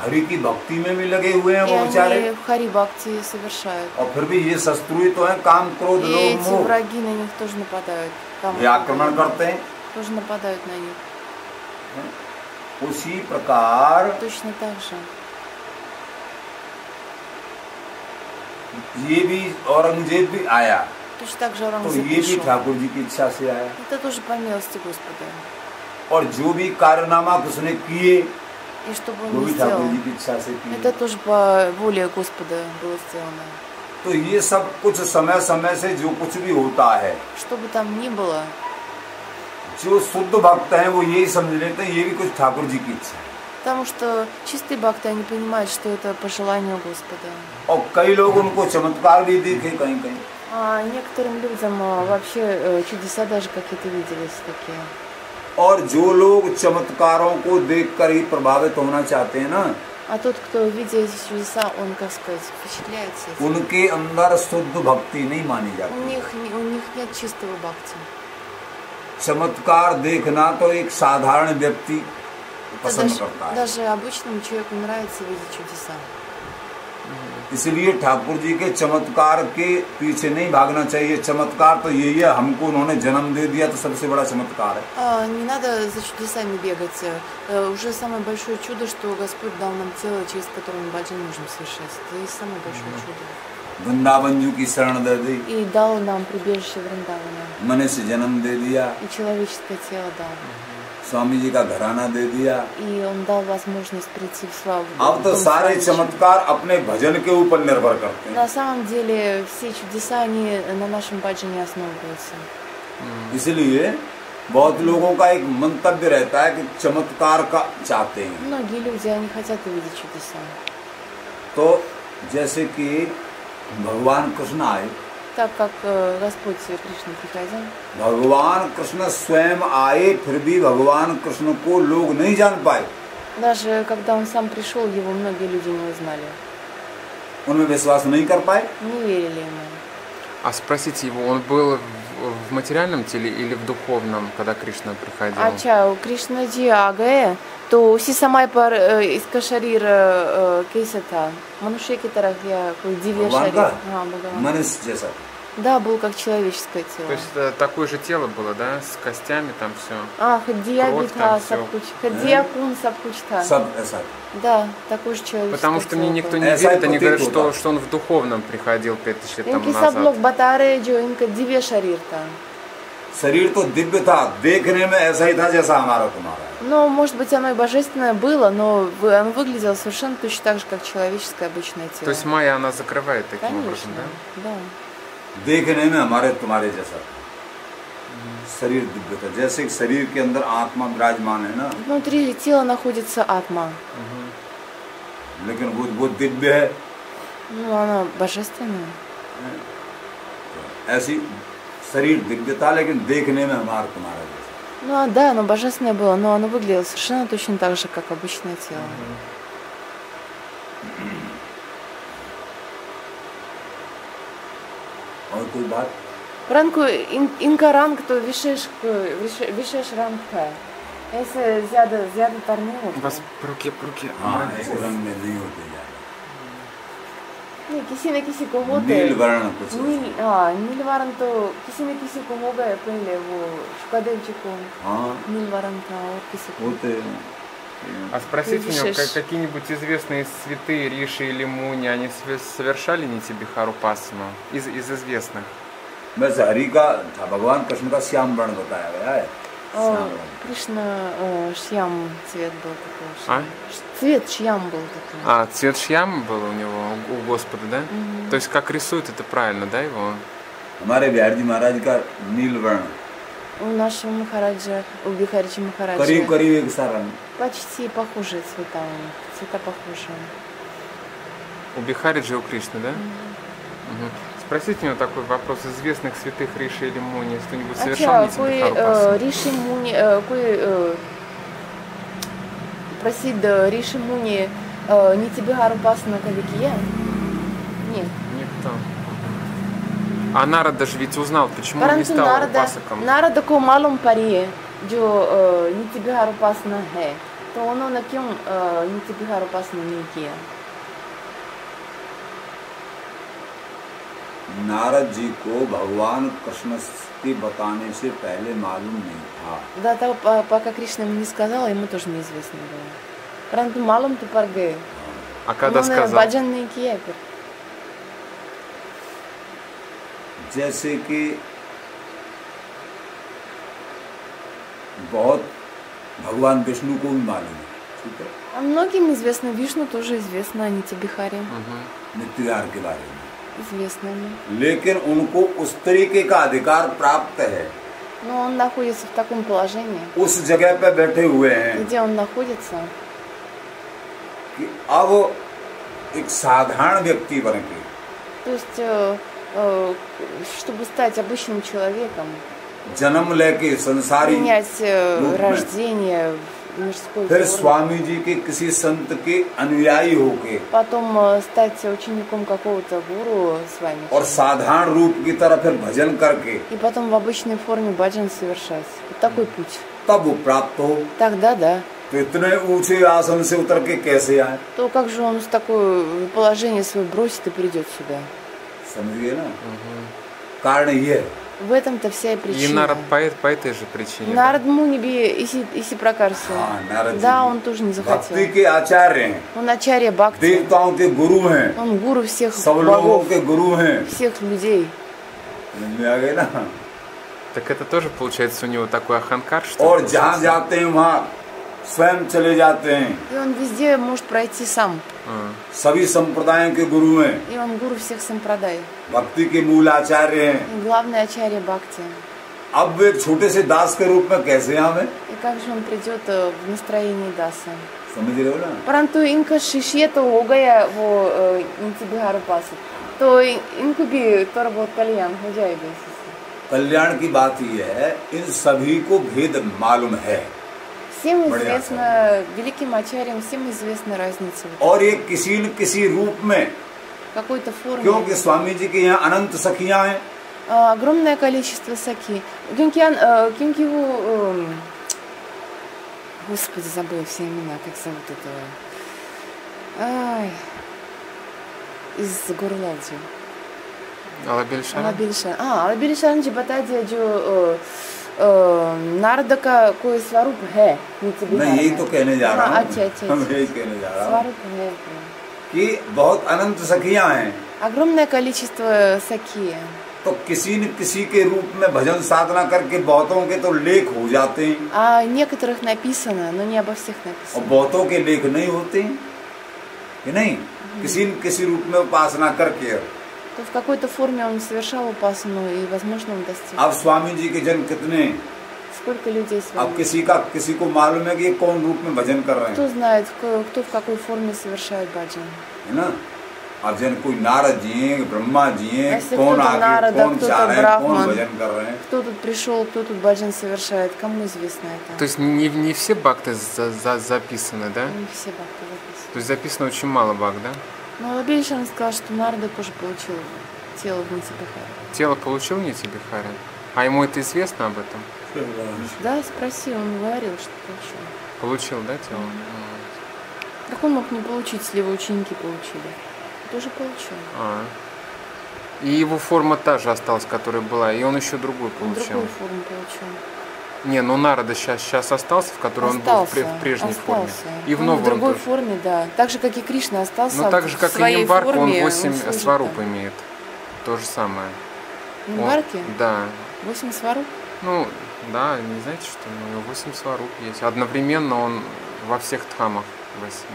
हरि की भक्ति में भी लगे हुए हैं И वो बेचारे, они хари бхакти совершают. और फिर भी ये शत्रु ही तो है, काम क्रोध И लोभ эти मोह, враги на них тоже нападают. Кама, ये आक्रमण करते हैं। тоже нападают на них. उसी प्रकार Точно так же. ये भी औरंगजेब भी आया, Точно так же तो Аурангзеб ये भी пришел. ठाकुर जी की इच्छा से आया। Это тоже по милости Господа. और जो भी कारनामा उसने किए И чтобы वो он भी не ठाकुर сделал, जी की इच्छा से किए। это тоже по воле Господа было сделано. तो ये सब कुछ समय समय से जो कुछ भी होता है, Что бы там ни было, जो शुद्ध भक्त हैं वो यही समझ लेते हैं ये भी कुछ ठाकुर जी की इच्छा है। потому что чистые бхакты, они понимают, что это по желанию Господа. और कई लोग उनको चमत्कार भी दिखे कहीं कहीं। А некоторым людям вообще чудеса даже какие-то виделись такие. और जो लोग चमत्कारों को देखकर ही प्रभावित होना चाहते हैं ना, А тот, кто видя эти чудеса, он, как сказать, впечатляется этим. उनके अंदर शुद्ध भक्ति नहीं मानी У जाती। них нет чистого бхакти. चमत्कार देखना तो एक साधारण व्यक्ति Это पसंद करता है। даже обычному человеку нравится видеть чудеса. इसलिए ठाकुर जी के चमत्कार के पीछे नहीं भागना चाहिए। चमत्कार तो यही है, हमको उन्होंने जन्म दे दिया तो सबसे बड़ा चमत्कार है। Не надо за чудесами бегать. Уже самое большое чудо, что Господь дал нам тело, через которое мы баджан можем совершать. Это и самое большое чудо. वृंदावन जी की शरण दे दी, И дал нам прибежище Вриндавана. मनुष्य जन्म दे दिया, И человеческое тело дал. स्वामी जी का घराना दे दिया। И он дал возможность прийти в славу. अब तो सारे चमत्कार अपने भजन के ऊपर निर्भर करते हैं। На самом деле все чудеса, они на нашем баджане основываются. इसलिए बहुत लोगों का एक मंतव्य रहता है कि चमत्कार का चाहते हैं। Многие люди, они хотят увидеть чудеса. तो जैसे कि भगवान कृष्ण आए, Так как Господь Кришна приходил, भगवान कृष्ण स्वयं आए, फिर भी भगवान कृष्ण को लोग नहीं जान पाए, даже когда он сам пришел, его многие люди не узнали, उनमें विश्वास नहीं कर पाए। не верили ему. А спросите его, он был в материальном теле или в духовном, когда Кришна приходил? अच्छा कृष्ण जी आ गए तो उसी समय पर इसका शरीर कैसा था, मनुष्य की तरह या कोई दिव्य भगवान शरीर? का? हाँ भगवान, मनुष्य जैसा। да, был как человеческое То тело. есть такое же тело было, да, с костями там все. हड्डियाँ भी кровь था, там सब всё. कुछ, हड्डियाँ खून सब कुछ था. सब ऐसा। Да, такой же человеческое Потому что мне тело никто было. не верит, они говорят, ऐसा ही что он в духовном приходил 5000 лет इनके тому सब लोग назад. बता रहे जो इनका दिव्य शरीर था. शरीर तो दिव्य था, देखने में ऐसा ही था जैसा हमारा तुम्हारा है। Но, может быть, оно и божественное было, но оно выглядело совершенно точно так же, как человеческое обычное То тело. есть майя, она закрывает таким образом, Конечно, да? да. देखने में हमारे तुम्हारे जैसा शरीर दिव्य था, जैसे कि शरीर के अंदर आत्मा विराजमान है ना, Внутри тела находится атма. लेकिन वो दिव्य है। Ну, она божественная. ऐसी शरीर दिव्य था, लेकिन देखने में हमारा तुम्हारा जैसा। Ну, да, оно божественное было, но оно выглядело совершенно точно так же, как обычное тело. और कोई बात? परंतु इनका रंग तो विशेष रंग था. ऐसे ज्यादातर नहीं У होता. вас по руке. हाँ, ऐसे रंग में नहीं होते ज्यादा। नहीं, किसी न किसी को होते. नील वर्ण कुछ नील वर्ण तो किसी न किसी को हो गए पहले, वो शुकदेव जी को हाँ नील वर्ण था और किसी को. होते हैं। А спросите у него, Видишь? какие-нибудь известные святые, Риши или Муни, они совершали Нитибихару Пассану из известных? बस हरि का था, भगवान कृष्ण का श्याम वर्ण बताया गया है। श्याम वर्ण। Кришна шьям цвет был такой. А? Цвет шьям был такой. А, цвет шьямы был у него, у Господа, да? То есть как рисуют, это правильно, да, его? हमारे बिहार जी महाराज का नील वर्ण У нашего Махараджа, у Бихариджи Махараджа करीब करीब एक सा रंग। почти похожие цвета у них. Цвета похожие. У Бихариджи и у Кришны, да? Мгм. Спросите у него такой вопрос. Известных святых Риши или Муни, кто-нибудь совершал अच्छा, कोई Нитибихару Пассану? ऋषि मुनि कोई प्रसिद्ध ऋषि मुनि Нитибихару Пассану कभी किया? Нет. Никто. А Нарада же ведь узнал, почему он не परंतु стал упасаком. नारद को मालूम पड़ी है जो Нитибихару Пассана है, तो उन्होंने क्यों Нитибихару Пассана नहीं किया? नारद जी को भगवान कृष्ण के बताने से पहले मालूम नहीं था। До того, пока Кришна ему не сказала, ему тоже неизвестно было. परंतु मालूम तो पड़ गए. А когда उन्होंने сказал? भजन नहीं किया फिर. जैसे कि बहुत भगवान विष्णु को भी मालूम है, ठीक है, А многим известно, Вишну тоже известно о Нитибихаре. नित्यार के बारे में, Известно ему. लेकिन उनको उस तरीके का अधिकार प्राप्त है, Но он находится в таком положении, उस जगह पे बैठे हुए हैं где он находится, कि अब एक साधारण व्यक्ति बन के то есть, чтобы стать обычным человеком, जन्म लेके संसारी принять रूप में, рождение в мирской फिर форме, स्वामी जी के किसी संत के अनुयायी होके потом стать учеником какого-то гуру с вами, और साधारण रूप की तरह फिर भजन करके и потом в обычной форме баджан совершать. Вот такой путь. तब वो प्राप्त हो। Тогда да. तो इतने ऊंचे आसन से उतर के कैसे आए? То как же он с такое положение свое бросит и придет сюда? समझ गए ना? कारण ये है। В этом-то вся и И причина. Нарад по этой же причине. да? Нарад Муни би Иси Пракарси. हाँ, नारद जी Да, он тоже не भक्ति захотел. के आचार्य हैं, Он ачарья Бхакти. देवताओं के गुरु हैं, Он гуру всех सब लोगों богов, के गुरु हैं। всех людей. समझ में आ गए ना? Так это тоже получается у него такой аханкар, что और ли, जहाँ получается? जाते हैं वहाँ स्वयं चले जाते हैं। И он везде может пройти сам. А. सभी संप्रदायों के गुरु हैं, И он гуру всех сампрадай. भक्ति के मूल आचार्य हैं। И главный ачарья Бхакти. अब वो एक छोटे से दास के रूप में कैसे यहाँ में И как же он придет в настроении даса? समझ रहे हो ना? परंतु इनका शिष्य तो हो गया वो इनसे बिहार उपास, तो इनको भी थोड़ा बहुत कल्याण हो जाएगा इससे। कल्याण की बात ही है, इन सभी को भेद मालूम है। Всем известно, великим ачарьям всем известна разница. और ये किसी न किसी रूप में, Какой-то форме. क्योंकि स्वामी जी के यहाँ अनंत सखियां हैं, огромное количество саки. क्योंकि वो, господи, забыла все имена, как зовут этого. Ай, из Гурлалджи. Алабельшан? Алабельшан जी बता दिया जो नारद का कोई स्वरूप है नीचे बिहार मैं यही में। तो कहने जा रहा हूँ। अच्छा। मैं यही कहने जा रहा हूँ स्वरूप है कि बहुत अनंत सखियां हैं, огромное количество सखी है। तो किसी न किसी के रूप में भजन साधना करके बहुतों के तो लेख हो जाते हैं, А некоторых написано, но не обо всех और написано. बहुतों के लेख नहीं होते हैं कि नहीं। किसी न किसी रूप में उपासना करके То в какой-то форме он совершал упасану, и, возможно, он достиг. अब स्वामी जी के जन कितने, Сколько людей с अब вами? किसी को मालूम है कि ये कौन रूप में भजन कर रहे Кто हैं, знает, кто в какой форме совершает баджан. है ना। अब जन कोई नारद जी हैं, ब्रह्मा जी हैं, ऐसे कौन кто-то आगे नारद, कौन кто-то जा रहे हैं, कौन ब्राह्मण. भजन कर रहे हैं। Кто тут пришел, кто тут баджан совершает, кому известно это? То есть не все бхакты записаны, да? Не все бхакты записаны. То есть записано очень мало бхакт, да? Но Лабельшан сказал, что Нарада тоже получил тело в Нитибихаре. Тело получил Нити Бихари? А ему это известно об этом? Да, спроси, он говорил, что получил. Получил, да, тело? Как он мог не получить, если его ученики получили? Тоже получил. И его форма та же осталась, которая была, и он еще другую Он получил. другую форму получил. Не, ну Нарада сейчас остался, в которой он был в прежней форме. И в Он новой в другой тоже. форме, да. Так же, как и Кришна остался Ну так же, в как и своей Нимбарка, он форме. 8 служит сваруп там. имеет. То же самое. Нимбарки? Да. 8 сваруп? Ну, да, не знаете, что у него 8 сваруп есть. Одновременно он во всех дхамах 8.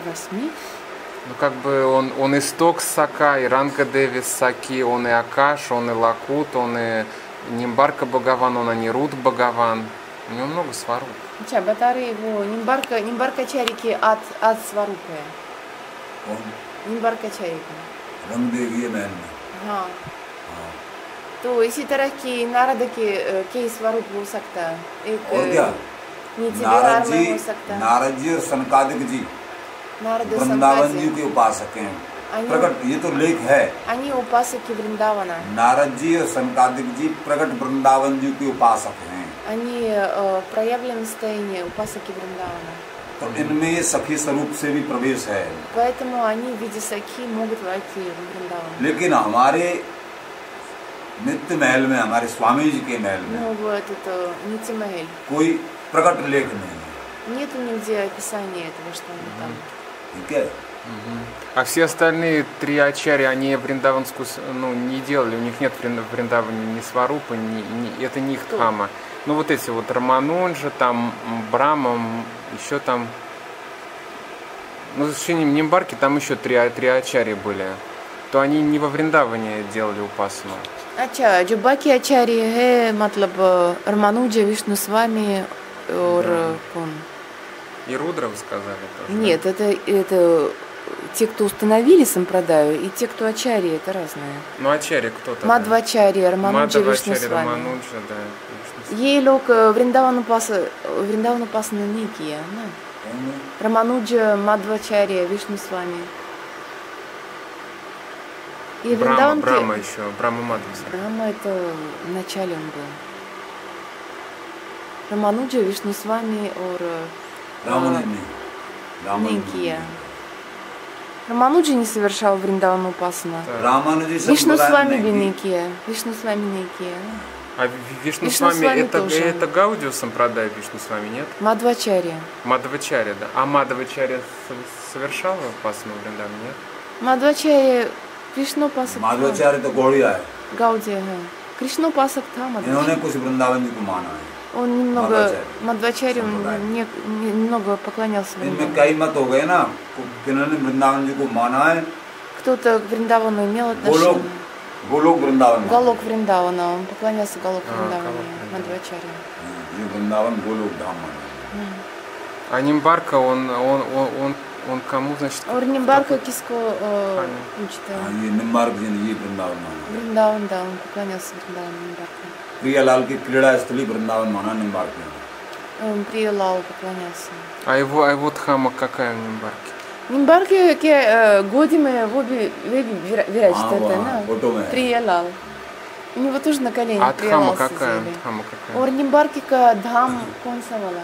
8? Ну, как бы он и Сток Сака, и Ранга Деви Саки, он и Акаш, он и Лакут, он и Нимбарка Бхагаван, он и Нирут Бхагаван. У него много сваруп. अच्छा बता रहे वो निम्बार्काचार्य के आद स्वरूप है निम्बार्काचार्य का रंग देवी मैन में। हाँ तो इसी तरह की नारद के स्वरूप हो सकता है एक और क्या, नीचे बिहार नारद में हो सकता है नारद जी और सनकादिक जी नारद वृंदावन जी के उपासक हैं। प्रकट, ये तो लेख है। они упасоки Вриндавана नारद जी और सनकादिक जी प्रकट वृंदावन जी के उपासक हैं। они проявлены состояние упасоки Вриндавана तो इनमें ये सखी स्वरूप से भी प्रवेश है, поэтому они в виде саки могут войти в Вриндаван. लेकिन हमारे नित्य महल में, हमारे स्वामी जी के महल में Ну вот это Нитимахель. कोई प्रकट लेख नहीं है, Нету нигде описания этого, что они там. ठीक है। А все остальные 3 ачарьи, они вриндаванскую, не делали, у них нет в Вриндаване ни сварупы, это не их дхама. Ну вот эти вот Рамануджа, там Брахма, еще там, ну в исключением Нимбарки, там еще 3 ачарьи были, то они не во Вриндаване делали упасану. अच्छा जो बाकी आचार्य है मतलब Рамануджа, Вишну Свами और कौन? И Рудра вы сказали тоже? Нет, это те, кто установили сампрадаю, и те, кто ачарьи, это разные. Ну ачарья кто-то. Мадвачарья, Рамануджа, Вишну Мадвачарья, Свами. Рамануджа, да. ये लोग वृंदावन उपासना नहीं किया ना. Рамануджа, Мадвачарья, Вишну Свами. И Брахма еще, Брахма Мадвачарья. Брахма это в начале он был. Рамануджа, Вишну Свами और नहीं किया. Рамануджа не совершал Вриндаван упасана. Вишну Свами भी नहीं किया. Вишну Свами नहीं किया. А Вишну Вишну Свами Свами тоже. это Гаудио Сампрадай Вишну Свами, нет? Мадвачарья. Мадвачарья, да. А Мадвачарья совершала упасану в Вриндаване, нет? Мадвачарья Кришна пасак. माधवाचार्य तो गौड़िया है, Гаудия है. Кришна пасак था इन्होंने Мадвачарья. कुछ वृंदावन जी को माना है। Он немного Мадвачарья. Мадвачарья, он немного поклонялся इनमें Вриндавану. कई मत हो गए ना, जिन्होंने वृंदावन जी को माना है, Кто-то к Вриндавану имел वो लोग отношение. गोलोक वृंदावन। Галок Вриндавана, он поклонялся Галок Вриндаване, Галок Вриндавана. Мадхвачарье. ये वृंदावन गोलोक धाम माना है। А Нимбарка, он кому, значит? और निम्बार्ка किसको हाँ, पूछता है? ये निम्बार्क जी ने ये वृंदावन माना। Вриндаван, да, он поклонялся Вриндавану, Нимбарка. प्रियालाल की क्रीड़ा स्थली वृंदावन माना निम्बार्क ने। Приялал поклонялся. А его Дхама какая в Нимбарке? Нимбарке के годы में वो भी вирачит это, वहाँ फोटो में है। Приялал. У него тоже на колени А Дхама Приялал какая? сидели. Дхама какая? और निम्बार्के का धाम कौन सा वाला?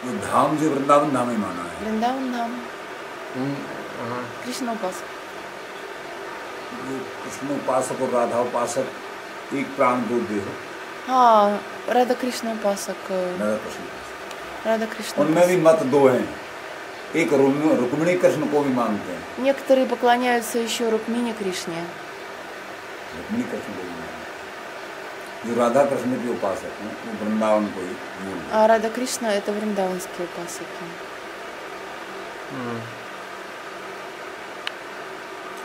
ये धाम जो वृंदावन धाम ही माना है। वृंदावन धाम, Ага. कृष्ण उपासक। ये कृष्ण उपासक और राधा उपासक एक प्राण दो देह हाँ, राधा कृष्ण उपासक, राधा कृष्ण। राधा कृष्ण उनमें भी उपासक। मत दो हैं। एक रुक्मिणी कृष्ण को भी मानते हैं, Некоторые поклоняются еще Рукмине Кришне, रुक्मिणी कृष्ण को भी मानते हैं। जो राधा कृष्ण के उपासक हैं वो वृंदावन को ही मूल है। а Рада Кришна это вриндаванские уपासки.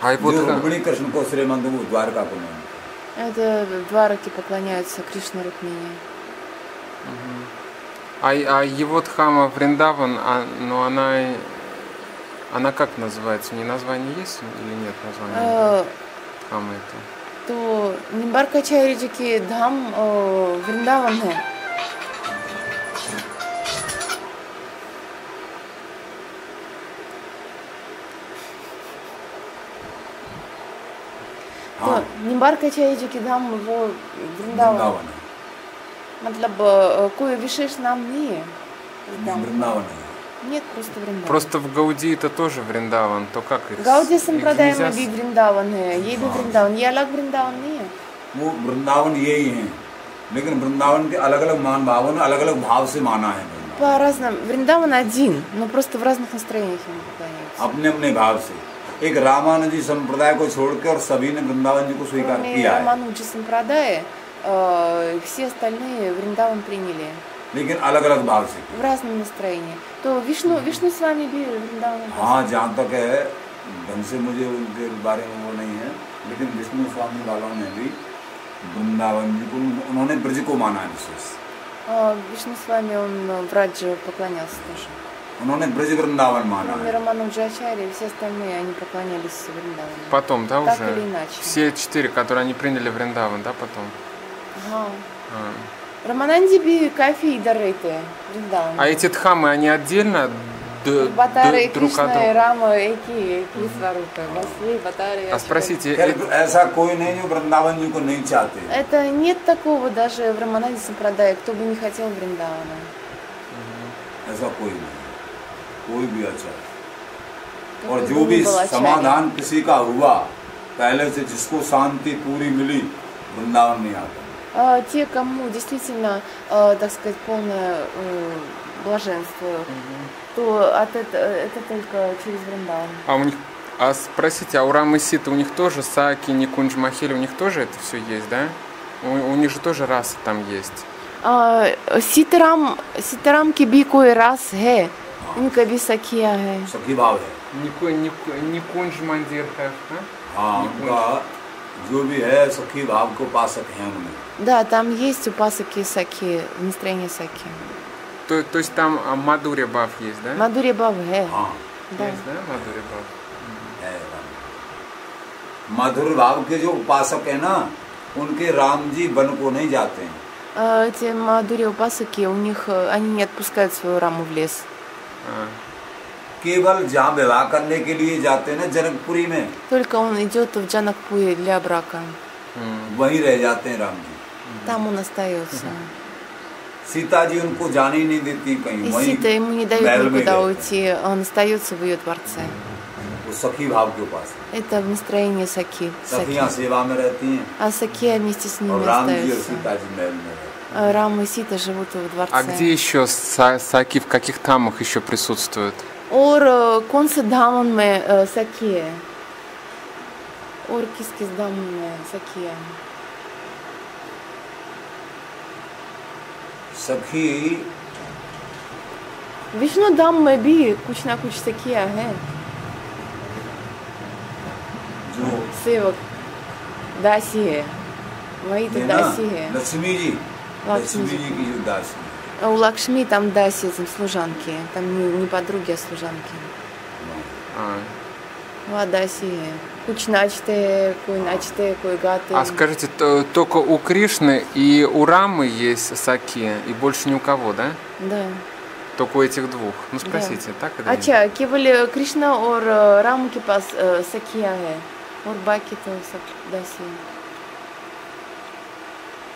А его जो Дхама... रुक्मिणी कृष्ण को श्रीमंत वो द्वारका को मानते हैं। Это двараки поклоняются Кришне Рукмине. А его Дхама Вриндаван, но она как называется? Не название есть или нет названия Дхамы это? तो निम्बार्काचार्य जी की धाम वृंदावन है। तो निम्बार्काचार्य जी की धाम वो वृंदावन, वृंदावन है, मतलब कोई विशेष नाम नहीं है इस धाम का? वृंदावन है। Нет, просто वृंदावन। Просто в Гауди это тоже Вриндаван, то как их? गाउडी их संप्रदाय нельзя में भी वृंदावन है, ये भी वृंदावन, ये अलग वृंदावन नहीं है। वो वृंदावन यही है, लेकिन वृंदावन के अलग अलग मान भावों ने अलग अलग भाव से माना है। वृंदावन По-разному. Вриндаван один, но просто в разных настроениях ему поклоняются. अपने अपने भाव से। एक रामानुजी संप्रदाय को छोड़कर और सभी ने वृंदावन जी को स्वीकार Кроме किया है, Рамануджи Сампрадаи, все остальные Вриндаван приняли लेकिन अलग अलग भाव से। в разном настроении. То विष्णु с вами भी वृंदावन। हाँ, जहाँ तक है ढंग से मुझे उनके बारे में वो नहीं है, लेकिन विष्णु स्वामी वालों ने भी वृंदावन जी को, उन्होंने ब्रज को माना है विशेष। विष्णु с вами он Враджа поклонялся тоже. उन्होंने ब्रज वृंदावन माना Кроме है। Рамануджи Ачарьи, все остальные они поклонялись Вриндавану. Потом, да, Так уже? или иначе. Все 4, которые они приняли Вриндаван, да, потом? Ага. А. Рамананди би Кафи и Дарыты Вриндаван. А эти дхамы, они отдельно Батары друг от Кришна и друга? Рама Эки Сварупы. Басли, Батары. А спросите, खैर, ऐसा कोई नहीं जो वृंदावन जी को नहीं चाहते। Это нет такого даже в Рамананди Сампрадае, кто бы не хотел Вриндавана. ऐसा कोई नहीं, कोई भी अच्छा। Какой और бы जो ни भी был आचार्य. समाधान किसी का हुआ पहले से, जिसको शांति पूरी मिली, वृंदावन नहीं आता। Те, кому действительно, так сказать, полное блаженство, то это только через Вриндаван. а у них, а спросите, а у Рамы Ситы у них тоже Саки, Никунджи Махили, у них тоже это все есть, да? У них же тоже расы там есть. सीताराम की भी कोई रास है, इनका भी सखिया है। सखी भाव है। Никунж Мандир है, हाँ, उनका जो भी है सखी भाव को उपासक हैं उनमें। Да, там есть упасаки саки, настроение саки. То есть там Мадуря Бав есть, да? Мадурья Бав है, हाँ, да. Есть, да, Мадуря Бав? है। मधुर भाव के जो उपासक है ना, उनके राम जी वन को नहीं जाते हैं। Эти Мадурья упасаки, у них, они не отпускают свою раму в лес. केवल जहाँ विवाह करने के लिए जाते हैं ना, जनकपुरी में, Только он идет в Джанакпуре для брака. वहीं रह जाते हैं राम जी। Там он остается. सीता जी उनको जाने ही नहीं देती कहीं, И वहीं Сита ему не дает महल में никуда रहते हैं। уйти, он остается в ее дворце. वो सखी भाव के उपासक। Это в настроении саки. सखियाँ सेवा में रहती हैं А сакия вместе с ними और राम जी और остаются. सीता जी महल में रहते Рама и Сита живут в дворце. А где еще Саки, в каких тамах еще присутствуют? और कौन से धामन में सखी है? और किस धामन में सखी है? हैं। सखी विष्णु धाम में भी कुछ ना कुछ सखिया है, जो सेवक। दासी है, वही तो ये ना दासी है. लक्ष्मी जी लक्ष्मी जी. की जो दासी А у Лакшми там даси, там служанки, там не подруги, а служанки. А. Ва даси है. कुछ नाचते, कोई गाते. А скажите, только у Кришны и у Рамы есть саки, и больше ни у кого, да? Да. Только у этих двух. Ну спросите, так или нет? अच्छा केवल कृष्णा और राम के पास सखिया है और बाकी तो सब दासी.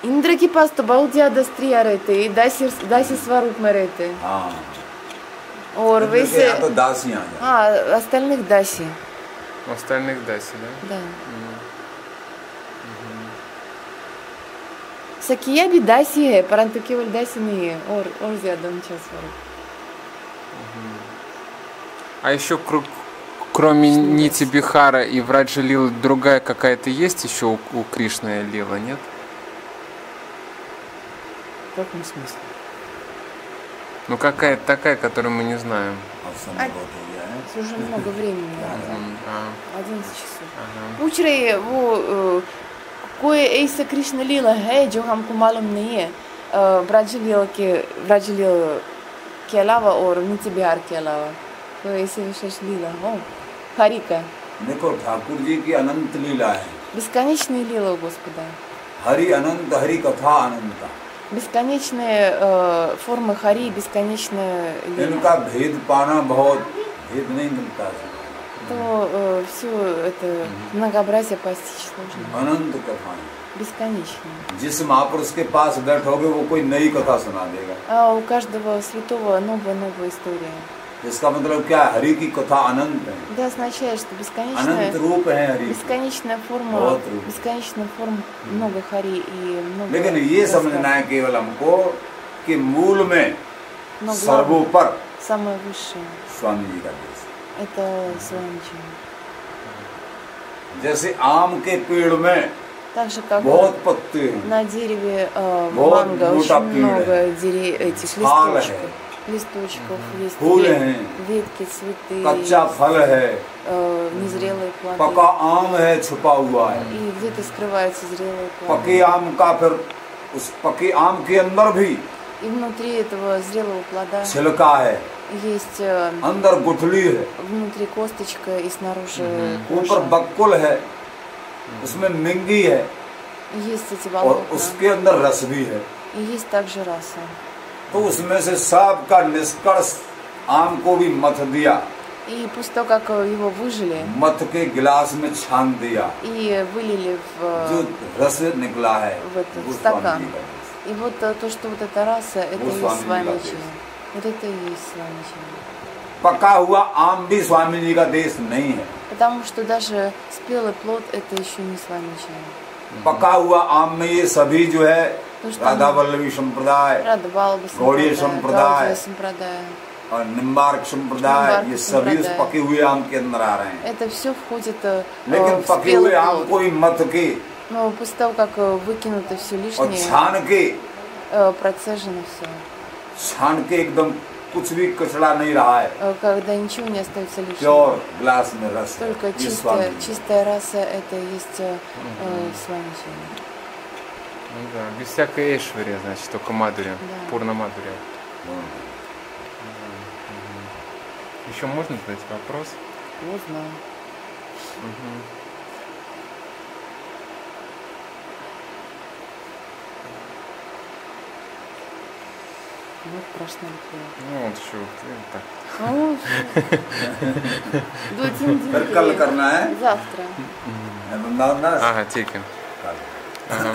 इंद्र के पास तो बहुत ज्यादा स्त्रियां रहते हैं, दासी स्वरूप में रहते हैं. हाँ और वैसे तो दासियां हैं. हाँ остальных दासी. У остальных даси, да? Да. सखिया भी दासी है, परंतु केवल दासी नहीं है, और ज्यादा ऊंचा स्वरूप. А еще кроме Нити Бихара и Враджа Лилы другая какая-то есть еще у Кришны Лила, нет? В каком смысле? Ну какая-то такая, которую мы не знаем. अब समय बहुत हो गया है. Уже много времени. А, 11 часов. ага. पूछ रही है वो कोई ऐसा कृष्ण लीला है जो हमको मालूम नहीं है ब्रज लीला के अलावा और नीति बिहार के अलावा कोई ऐसे विशेष लीला हो हरि का. देखो ठाकुर जी की अनंत लीला है. Бесконечная лила у Господа. हरि अनंत, हरि कथा अनंता. Бесконечные формы хари, бесконечная лила. इनका भेद पाना बहुत भेद नहीं मिलता है. То все это многообразие постичь сложно. अनंत कथाएं. Бесконечно. जिस महापुरुष के पास बैठोगे वो कोई नई कथा सुना देगा. А у каждого святого новая история. इसका मतलब क्या है? हरि की कथा अनंत है. Это означает, что अनंत रूप है हरि. бесконечная форма, बहुत रूप. бесконечная форма, много хари и много. लेकिन ये समझना है केवल हमको कि मूल में Но सर्वोपर самое высшее स्वामी जी का देश. это Свамичи. जैसे आम के पेड़ में Так же как बहुत पत्ते हैं, на дереве बहुत манго मोटा очень पेड़ много है. этих फल листочков, есть फूल हैं, ветки, цветы, कच्चा फल है, незрелые плоды. पका आम है छुपा हुआ है. И где-то скрываются зрелые पके плоды. आम का फिर उस पके आम के अंदर भी И внутри этого зрелого плода छिलका है, есть अंदर गुठली है, внутри косточка и снаружи ऊपर кожа. बक्कुल है, उसमें मिंगी है Есть эти और волокна. उसके अंदर रस भी है. И есть также раса. तो उसमें से सब का निष्कर्ष आम को भी मथ दिया, И после того, как его выжили मथ के गिलास में छान दिया, и вылили जो в... रस निकला है в этот वो стакан. स्वामी जी का देश. И вот то, что вот эта раса, это वो и स्वामी есть जी का Свамичи. देश. Вот это и есть Свамичи. पका हुआ आम भी स्वामी जी का देश नहीं है. Потому что даже спелый плод это еще не Свамичи. पका हुआ आम में ये सभी जो है तो что राधा हम- वल्लभी संप्रदाय Рада Балба गौड़ीय Сампрадая, संप्रदाय, Гаудия Сампрадая. और निम्बार्क संप्रदाय, निम्बार्क ये सभी उस संप्रदाय. पके हुए आम के अंदर आ रहे हैं. Это все वходит लेकिन в पके спелый हुए आम плод. को ही मथ के Но после того, как выкинуто все और лишнее, छान के процежено все. छान के एकदम कुछ भी कचड़ा नहीं रहा है. Когда ничего не остается лишнего. प्योर ग्लास में रस है. Только ये स्वामी जी. чистая раса это есть Свамичи. Ну да, без всякой эшвари, значит, только Мадури, Да. Пурна Мадури. हाँ. Еще можно задать вопрос? Вот знаю. Вот прошла Ну, вот еще так. До один फिर कल करना है Завтра. वृंदावन दास. Ага, ठीक है. कल. Ага.